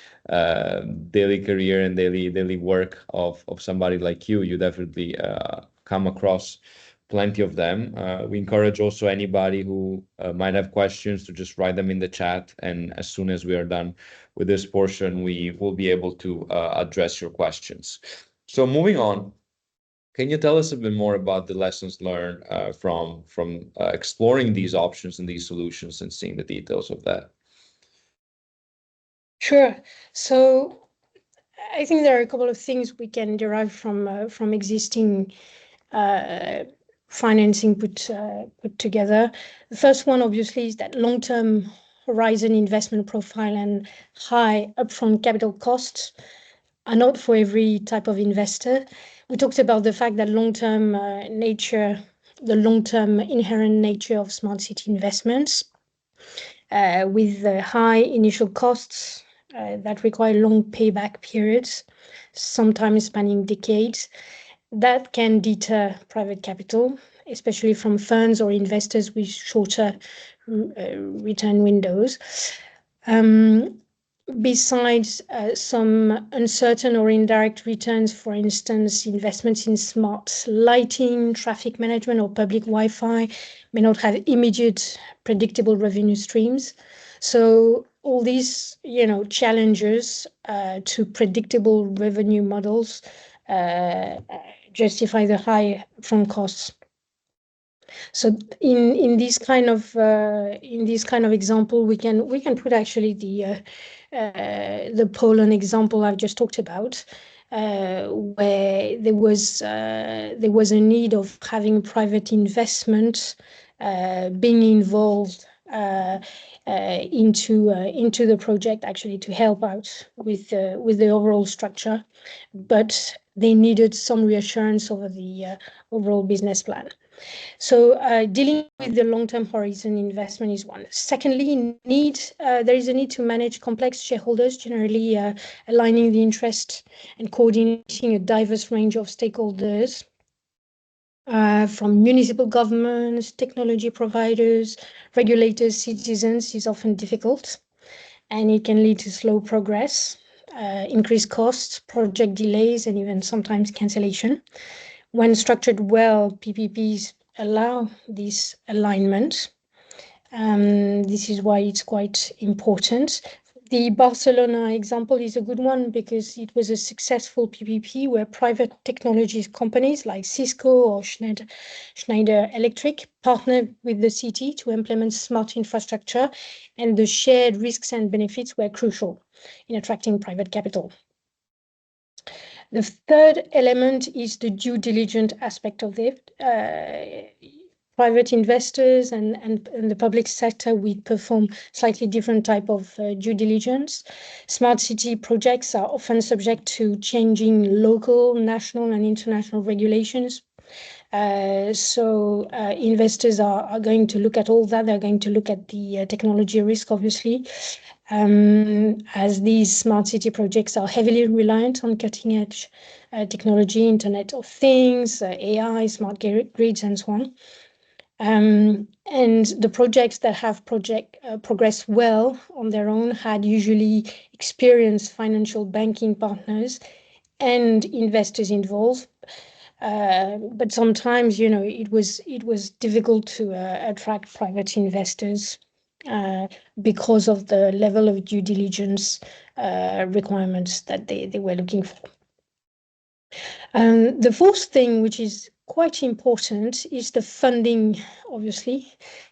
daily career and daily work of somebody like you definitely come across plenty of them. We encourage also anybody who might have questions to just write them in the chat, and as soon as we are done with this portion, we will be able to address your questions. So moving on, can you tell us a bit more about the lessons learned from exploring these options and these solutions and seeing the details of that? Sure. So I think there are a couple of things we can derive from existing financing put together. The first one, obviously, is that long-term horizon investment profile and high upfront capital costs are not for every type of investor. We talked about the fact that the long-term inherent nature of smart city investments, with the high initial costs that require long payback periods, sometimes spanning decades, that can deter private capital, especially from funds or investors with shorter return windows. Besides some uncertain or indirect returns, for instance, investments in smart lighting, traffic management, or public Wi-Fi may not have immediate predictable revenue streams. So all these, challenges to predictable revenue models justify the high upfront costs. So in this kind of example, we can put actually the Poland example I've just talked about, where there was a need of having private investment being involved into the project, actually, to help out with the overall structure, but they needed some reassurance over the overall business plan. So dealing with the long-term horizon investment is one. Secondly, there is a need to manage complex shareholders, generally aligning the interest and coordinating a diverse range of stakeholders, from municipal governments, technology providers, regulators, citizens, is often difficult, and it can lead to slow progress, increased costs, project delays, and even sometimes cancellation. When structured well, PPPs allow this alignment. This is why it's quite important. The Barcelona example is a good one because it was a successful PPP where private technology companies like Cisco or Schneider Electric partnered with the city to implement smart infrastructure, and the shared risks and benefits were crucial in attracting private capital. The third element is the due diligence aspect of it. Private investors and the public sector, we perform slightly different type of due diligence. Smart city projects are often subject to changing local, national, and international regulations. So investors are going to look at all that. They're going to look at the technology risk, obviously, as these smart city projects are heavily reliant on cutting edge technology, Internet of Things, AI, smart grids, and so on. And the projects that have progressed well on their own had usually experienced financial banking partners and investors involved. But sometimes, it was difficult to attract private investors because of the level of due diligence requirements that they were looking for. The fourth thing, which is quite important, is the funding, obviously,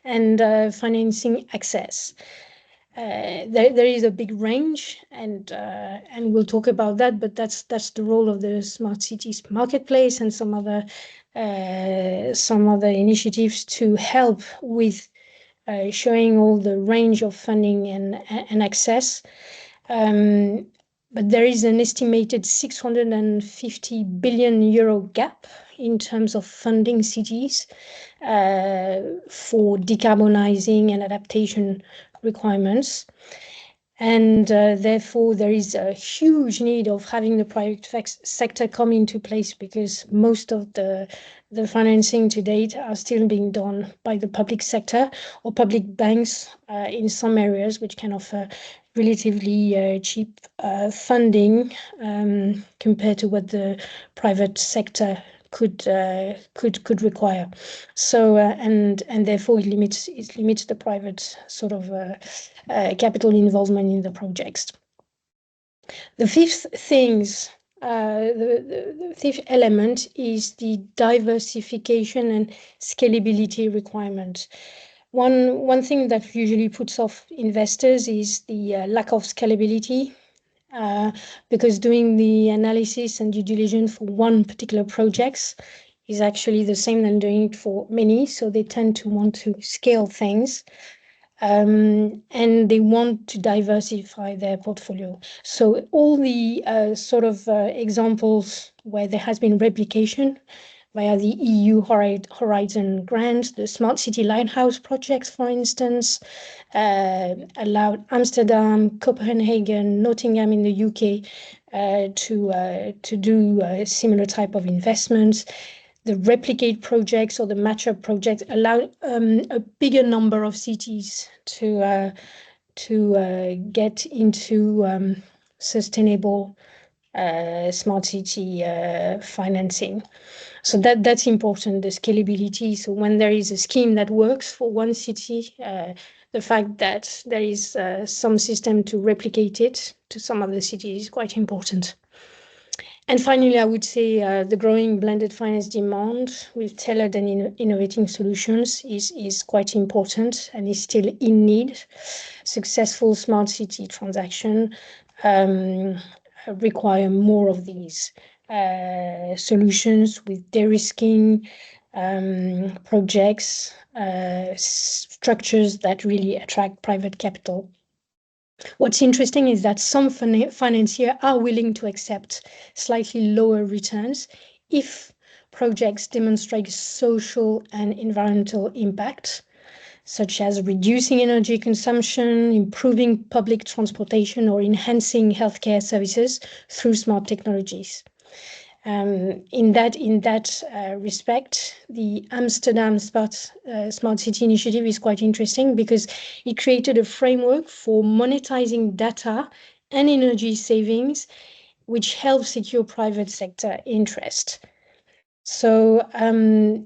and financing access. There is a big range, and we'll talk about that. But that's the role of the Smart Cities Marketplace and some other initiatives to help with showing all the range of funding and access. But there is an estimated 650 billion euro gap in terms of funding cities for decarbonizing and adaptation requirements. And therefore, there is a huge need of having the private sector come into place, because most of the financing to date are still being done by the public sector or public banks in some areas, which can offer relatively cheap funding compared to what the private sector could require. So and therefore it limits the private sort of capital involvement in the projects. The fifth things, the fifth element is the diversification and scalability requirement. One thing that usually puts off investors is the lack of scalability, because doing the analysis and due diligence for one particular project is actually the same than doing it for many. So they tend to want to scale things. And they want to diversify their portfolio. So all the sort of examples where there has been replication via the EU Horizon grant, the Smart City Lighthouse projects, for instance, allowed Amsterdam, Copenhagen, Nottingham in the UK to do a similar type of investments. The replicate projects or the match-up projects allow a bigger number of cities to get into sustainable smart city financing. So that's important, the scalability. So when there is a scheme that works for one city, the fact that there is some system to replicate it to some other cities is quite important. And finally, I would say the growing blended finance demand with tailored and innovating solutions is quite important and is still in need. Successful smart city transaction require more of these solutions with de-risking projects, structures that really attract private capital. What's interesting is that some financiers are willing to accept slightly lower returns if projects demonstrate social and environmental impact, such as reducing energy consumption, improving public transportation, or enhancing healthcare services through smart technologies. In that respect, the Amsterdam Smart City Initiative is quite interesting because it created a framework for monetizing data and energy savings, which helps secure private sector interest. So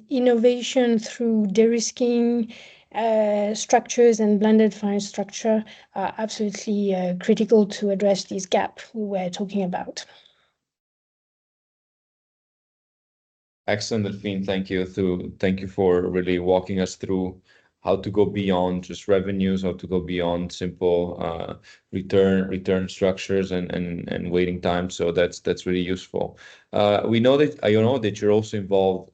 innovation through de-risking structures and blended finance structure are absolutely critical to address this gap we were talking about. Excellent, Delphine. Thank you. Thank you for really walking us through how to go beyond just revenues, how to go beyond simple return structures and waiting time. So that's really useful. I know that you're also involved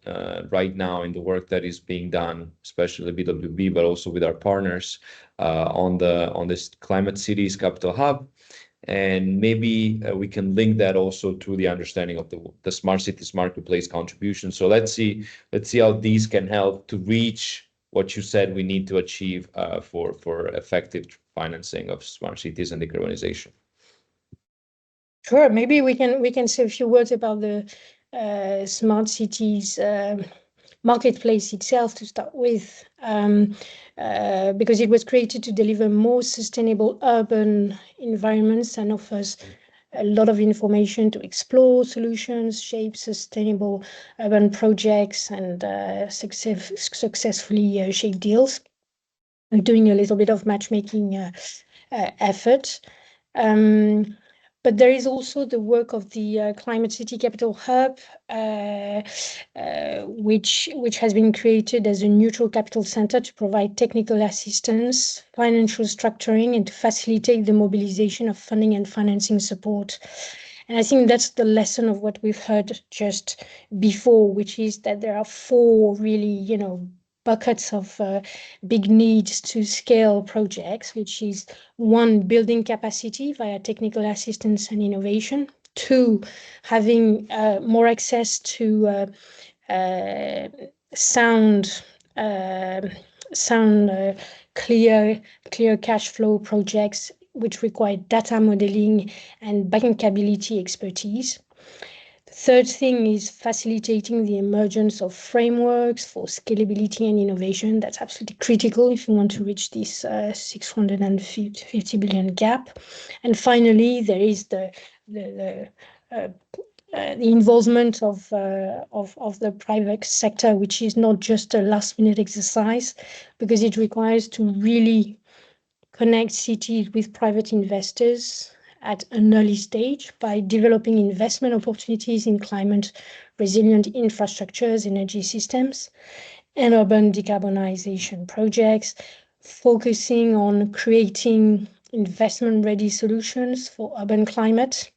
right now in the work that is being done, especially BWB, but also with our partners on this Climate Cities Capital Hub. And maybe we can link that also to the understanding of the Smart Cities Marketplace contribution. So let's see how these can help to reach what you said we need to achieve for effective financing of smart cities and decarbonization. Sure, maybe we can say a few words about the smart cities marketplace itself to start with, because it was created to deliver more sustainable urban environments and offers a lot of information to explore solutions, shape sustainable urban projects, and successfully shape deals. We're doing a little bit of matchmaking effort. But there is also the work of the Climate City Capital Hub, which has been created as a neutral capital center to provide technical assistance, financial structuring, and to facilitate the mobilization of funding and financing support. And I think that's the lesson of what we've heard just before, which is that there are four really, buckets of big needs to scale projects, which is one, building capacity via technical assistance and innovation. Two, having more access to sound, clear cash flow projects which require data modeling and bankability expertise. The third thing is facilitating the emergence of frameworks for scalability and innovation. That's absolutely critical if you want to reach this 650 billion gap. And finally, there is the involvement of the private sector, which is not just a last-minute exercise, because it requires to really connect cities with private investors at an early stage by developing investment opportunities in climate-resilient infrastructures, energy systems, and urban decarbonization projects, focusing on creating investment-ready solutions for urban climate,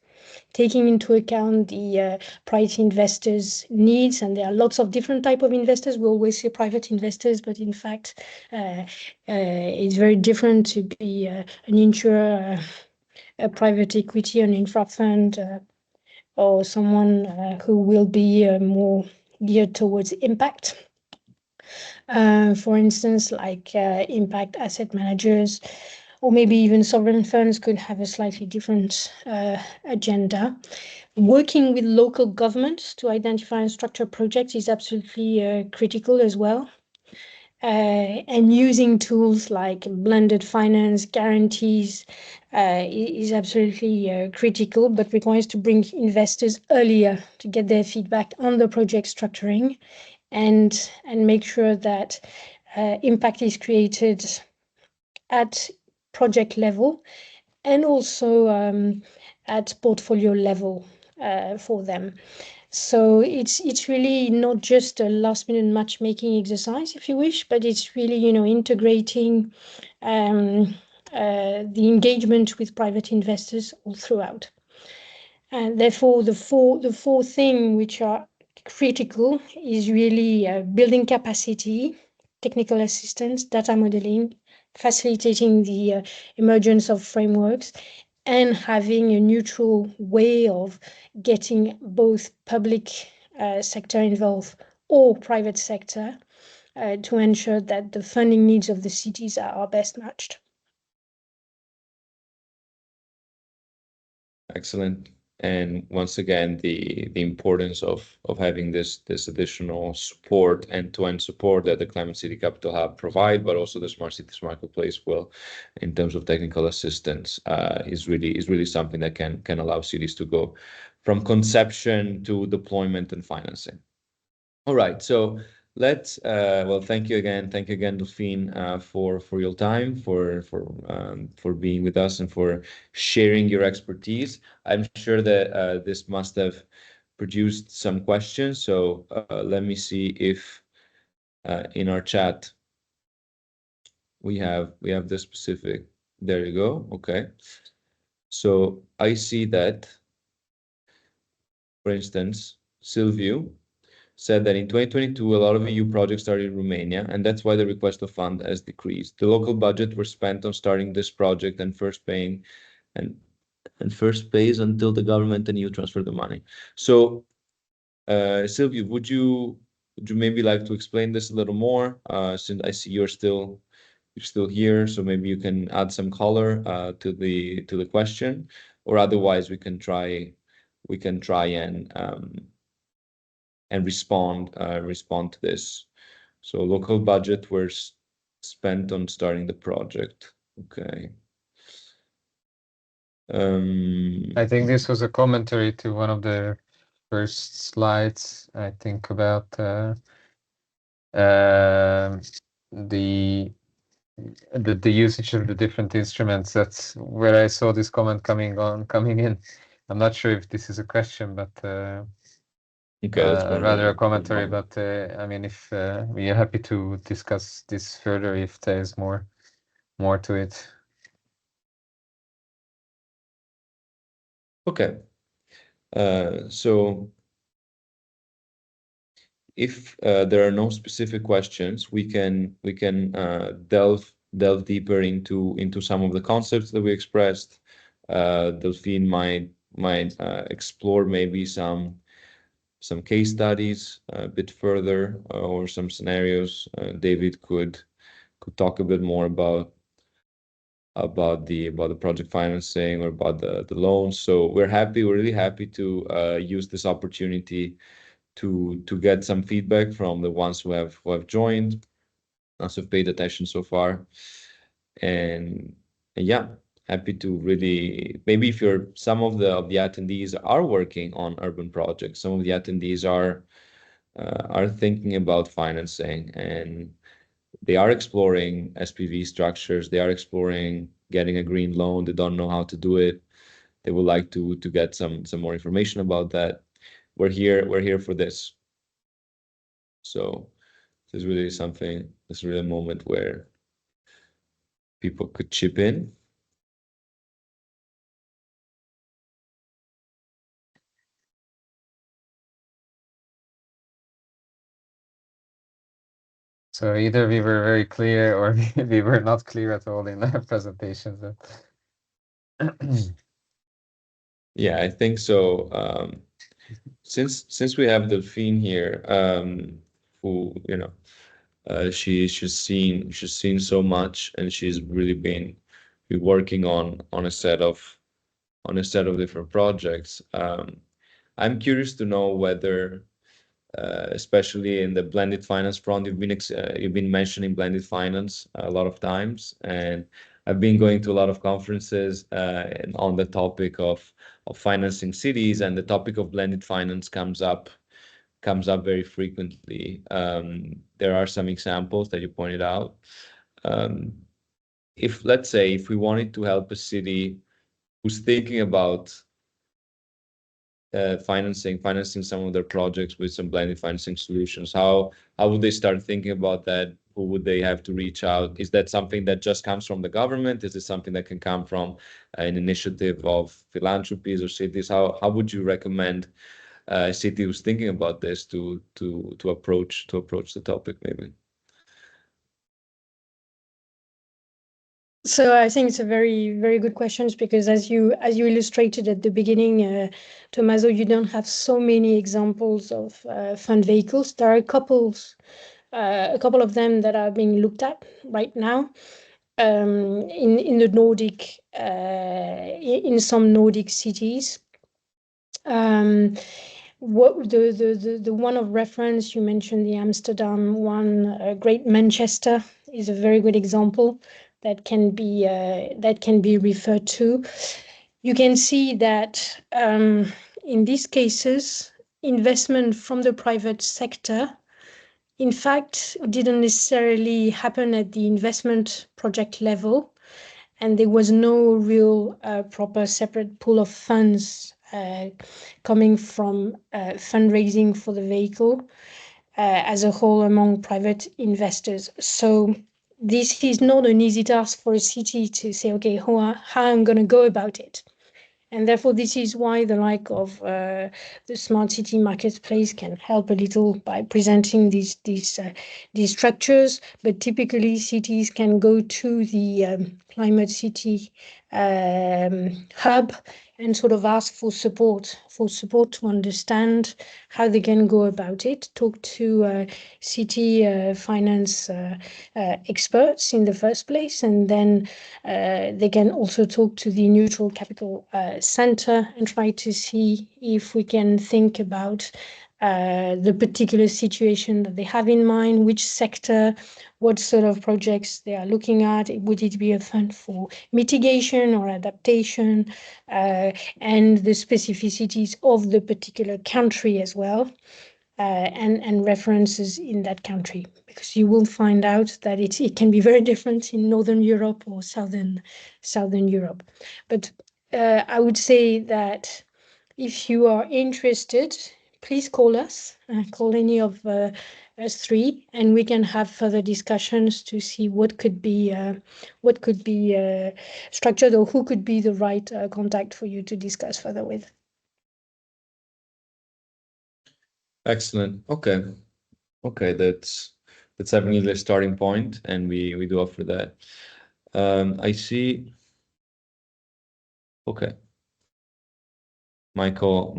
taking into account the private investors' needs. And there are lots of different types of investors. We always say private investors, but in fact, it's very different to be an insurer, a private equity, an infra fund, or someone who will be more geared towards impact. For instance, like impact asset managers, or maybe even sovereign funds could have a slightly different agenda. Working with local governments to identify and structure projects is absolutely critical as well. And using tools like blended finance guarantees is absolutely critical, but requires to bring investors earlier to get their feedback on the project structuring and make sure that impact is created at project level and also at portfolio level for them. So it's really not just a last-minute matchmaking exercise, if you wish, but it's really, integrating the engagement with private investors all throughout. And therefore, the four things which are critical is really building capacity, technical assistance, data modeling, facilitating the emergence of frameworks, and having a neutral way of getting both public sector involved or private sector to ensure that the funding needs of the cities are best matched. Excellent. And once again, the importance of having this additional support, end-to-end support that the Climate City Capital Hub provide, but also the Smart Cities Marketplace will, in terms of technical assistance, is really something that can allow cities to go from conception to deployment and financing. All right, so let's well, thank you again, Delphine, for your time, for being with us and for sharing your expertise. I'm sure that this must have produced some questions. So let me see if in our chat we have the specific. There you go. Okay. So I see that, for instance, Silvio said that in 2022, a lot of EU projects started in Romania, and that's why the request of fund has decreased. The local budget were spent on starting this project and first pays until the government and EU transfer the money. So, Silvio, would you maybe like to explain this a little more? Since I see you're still here, so maybe you can add some color to the question, or otherwise we can try and respond to this. So local budget were spent on starting the project. Okay. I think this was a commentary to one of the first slides, I think, about the usage of the different instruments. That's where I saw this comment coming in. I'm not sure if this is a question, but okay, that's rather a commentary. But I mean, if we are happy to discuss this further if there's more to it. Okay. So if there are no specific questions, we can delve deeper into some of the concepts that we expressed. Delphine might explore maybe some case studies a bit further, or some scenarios. David could talk a bit more about about the project financing or about the loans. So we're really happy to use this opportunity to get some feedback from the ones who have joined, us who've paid attention so far. And yeah, happy to really, maybe if some of the attendees are working on urban projects, some of the attendees are thinking about financing, and they are exploring SPV structures, they are exploring getting a green loan, they don't know how to do it, they would like to get some more information about that. We're here for this. So this is really something, this is really a moment where people could chip in. So either we were very clear or we were not clear at all in our presentations. Yeah, I think so. Since we have Delphine here, who she's seen so much, and she's really been working on a set of different projects. I'm curious to know whether, especially in the blended finance front, you've been mentioning blended finance a lot of times, and I've been going to a lot of conferences on the topic of financing cities, and the topic of blended finance comes up very frequently. There are some examples that you pointed out. If, let's say, if we wanted to help a city who's thinking about financing some of their projects with some blended financing solutions, how would they start thinking about that? Who would they have to reach out? Is that something that just comes from the government? Is it something that can come from an initiative of philanthropies or cities? How would you recommend a city who's thinking about this to approach the topic, maybe? So I think it's a very, very good question, because as you illustrated at the beginning, Tommaso, you don't have so many examples of fund vehicles. There are a couple of them that are being looked at right now in the Nordic, in some Nordic cities. What the one of reference you mentioned, the Amsterdam one, Great Manchester is a very good example that can be referred to. You can see that in these cases, investment from the private sector, in fact, didn't necessarily happen at the investment project level, and there was no real proper separate pool of funds coming from fundraising for the vehicle as a whole among private investors. So this is not an easy task for a city to say, okay, how I'm going to go about it. And therefore, this is why the like of the Smart City Marketplace can help a little by presenting these structures. But typically, cities can go to the Climate City hub and sort of ask for support to understand how they can go about it, talk to city finance experts in the first place, and then they can also talk to the Neutral Capital Center and try to see if we can think about the particular situation that they have in mind, which sector, what sort of projects they are looking at. Would it be a fund for mitigation or adaptation, and the specificities of the particular country as well, and references in that country, because you will find out that it can be very different in Northern Europe or Southern Europe. But I would say that if you are interested, please call us, call any of us three, and we can have further discussions to see what could be structured, or who could be the right contact for you to discuss further with. Excellent. Okay. That's definitely the starting point, and we do offer that. I see. Okay. Michael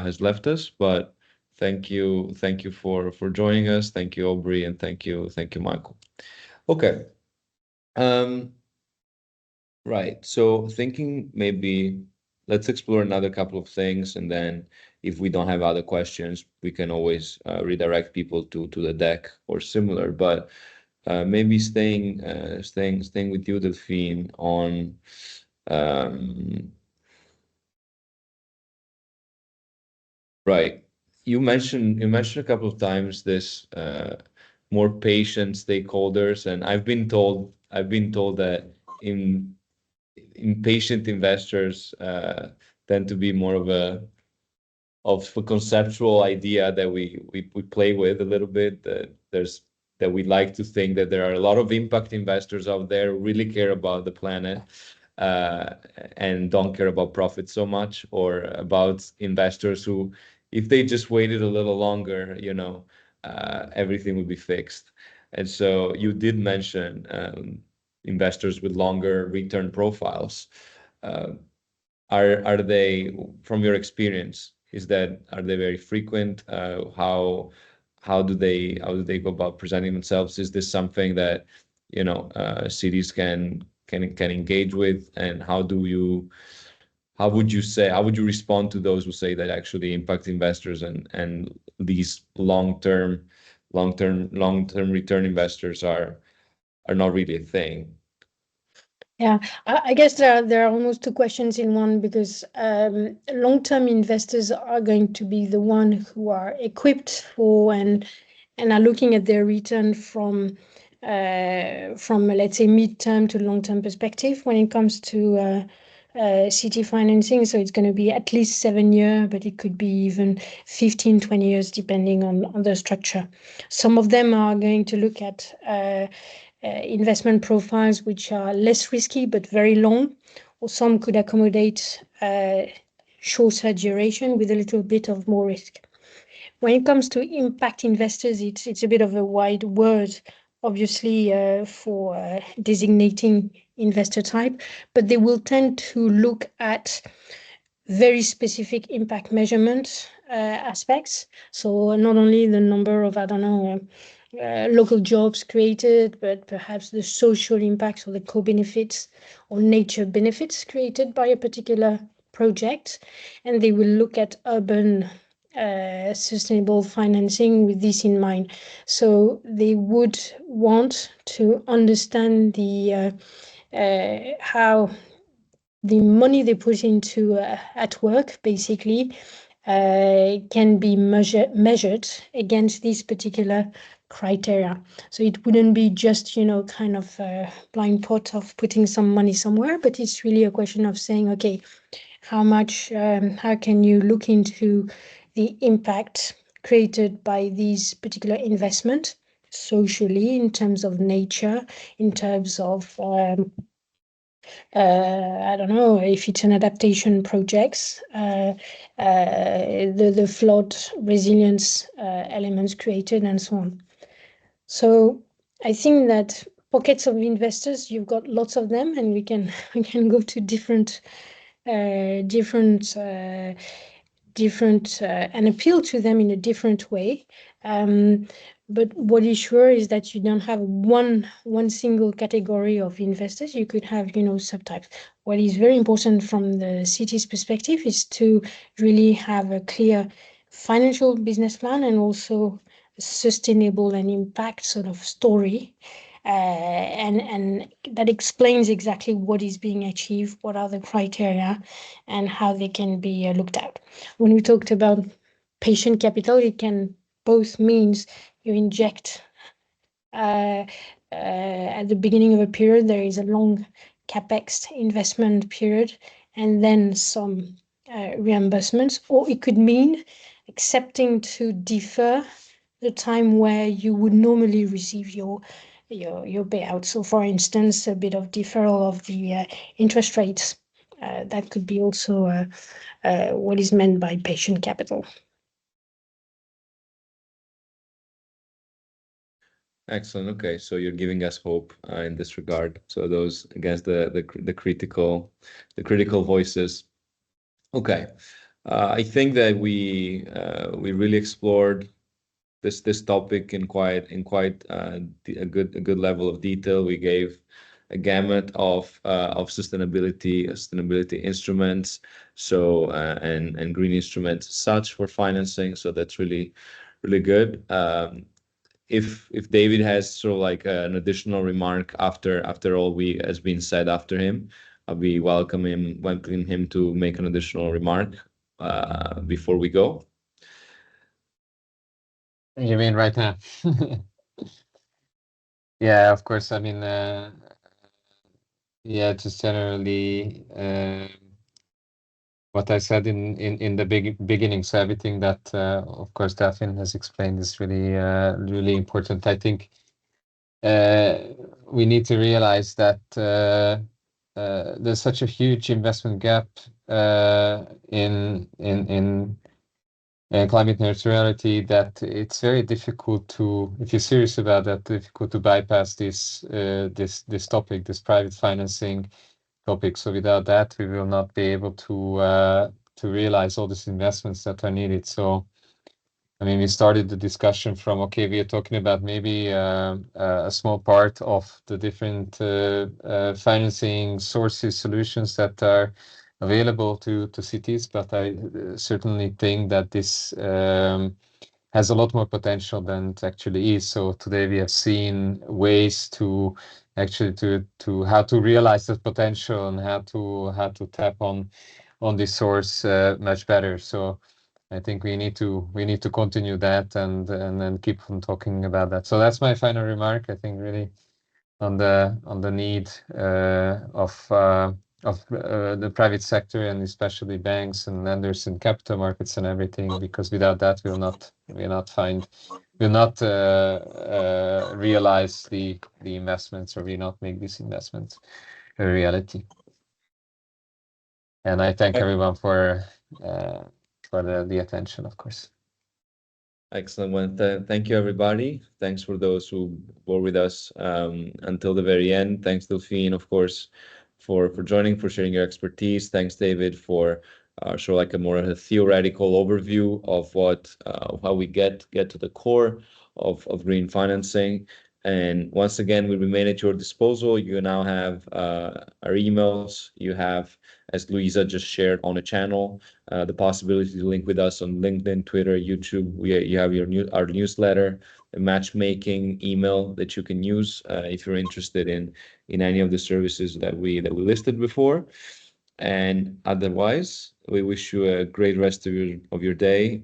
has left us, but thank you for joining us. Thank you, Aubrey, and thank you, Michael. Okay. Right. So thinking maybe let's explore another couple of things, and then if we don't have other questions, we can always redirect people to the deck or similar. But maybe staying with you, Delphine, on right. You mentioned a couple of times this more patient stakeholders, and I've been told that in impatient investors tend to be more of a conceptual idea that we play with a little bit. That we like to think that there are a lot of impact investors out there who really care about the planet and don't care about profit so much, or about investors who, if they just waited a little longer, everything would be fixed. And so you did mention investors with longer return profiles. Uh, are they, from your experience, are they very frequent? How do they go about presenting themselves? Is this something that cities can engage with? And how would you respond to those who say that actually impact investors and these long-term return investors are not really a thing? Yeah, I guess there are almost two questions in one, because long-term investors are going to be the one who are equipped for and are looking at their return from let's say mid-term to long-term perspective when it comes to city financing. So it's going to be at least 7 years, but it could be even 15, 20 years, depending on the structure. Some of them are going to look at investment profiles which are less risky but very long, or some could accommodate shorter duration with a little bit of more risk. When it comes to impact investors, it's a bit of a wide word, obviously, for designating investor type, but they will tend to look at very specific impact measurement aspects. So not only the number of, I don't know, local jobs created, but perhaps the social impacts or the co-benefits or nature benefits created by a particular project. And they will look at urban sustainable financing with this in mind. So they would want to understand how the money they put into at work, basically, can be measured against these particular criteria. So it wouldn't be just, kind of a blind pot of putting some money somewhere, but it's really a question of saying, okay, how can you look into the impact created by these particular investment socially, in terms of nature, in terms of I don't know if it's an adaptation projects, the flood resilience elements created, and so on. So I think that pockets of investors, you've got lots of them, and we can go to different and appeal to them in a different way. But what is sure is that you don't have one single category of investors. You could have, subtypes. What is very important from the city's perspective is to really have a clear financial business plan, and also a sustainable and impact sort of story. And that explains exactly what is being achieved, what are the criteria, and how they can be looked at. When we talked about patient capital, it can both means you inject at the beginning of a period, there is a long capex investment period, and then some reimbursements, or it could mean accepting to defer the time where you would normally receive your payout. So, for instance, a bit of deferral of the interest rates. That could be also what is meant by patient capital. Excellent. Okay, so you're giving us hope in this regard. So those against the critical voices. Okay, I think that we really explored this topic in quite a good level of detail. We gave a gamut of sustainability instruments, so and green instruments such for financing. So that's really good. If David has sort of like an additional remark after all has been said after him, I'll be welcoming him to make an additional remark before we go. You mean right now? Yeah, of course. I mean, yeah, just generally what I said in the beginning. So everything that, of course, Daphne has explained is really important. I think we need to realize that there's such a huge investment gap in climate neutrality that it's very difficult to, if you're serious about that, difficult to bypass this topic, this private financing topic. So without that, we will not be able to realize all these investments that are needed. So I mean, we started the discussion from, okay, we are talking about maybe a small part of the different financing sources, solutions that are available to cities, but I certainly think that this has a lot more potential than it actually is. So today we have seen ways to actually to how to realize that potential and how to tap on this source much better. So I think we need to continue that and then keep on talking about that. So that's my final remark. I think really on the need of the private sector and especially banks and lenders and capital markets and everything, because without that we'll not realize the investments, or will not make these investments a reality. And I thank everyone for the attention, of course. Excellent. Well, thank you, everybody. Thanks for those who were with us until the very end. Thanks, Delphine, of course, for joining, for sharing your expertise. Thanks, David, for sort of like a more theoretical overview of how we get to the core of green financing. And once again, we remain at your disposal. You now have our emails. You have, as Luisa just shared on a channel, the possibility to link with us on LinkedIn, Twitter, YouTube. You have our newsletter, a matchmaking email that you can use if you're interested in any of the services that we listed before. And otherwise, we wish you a great rest of your day.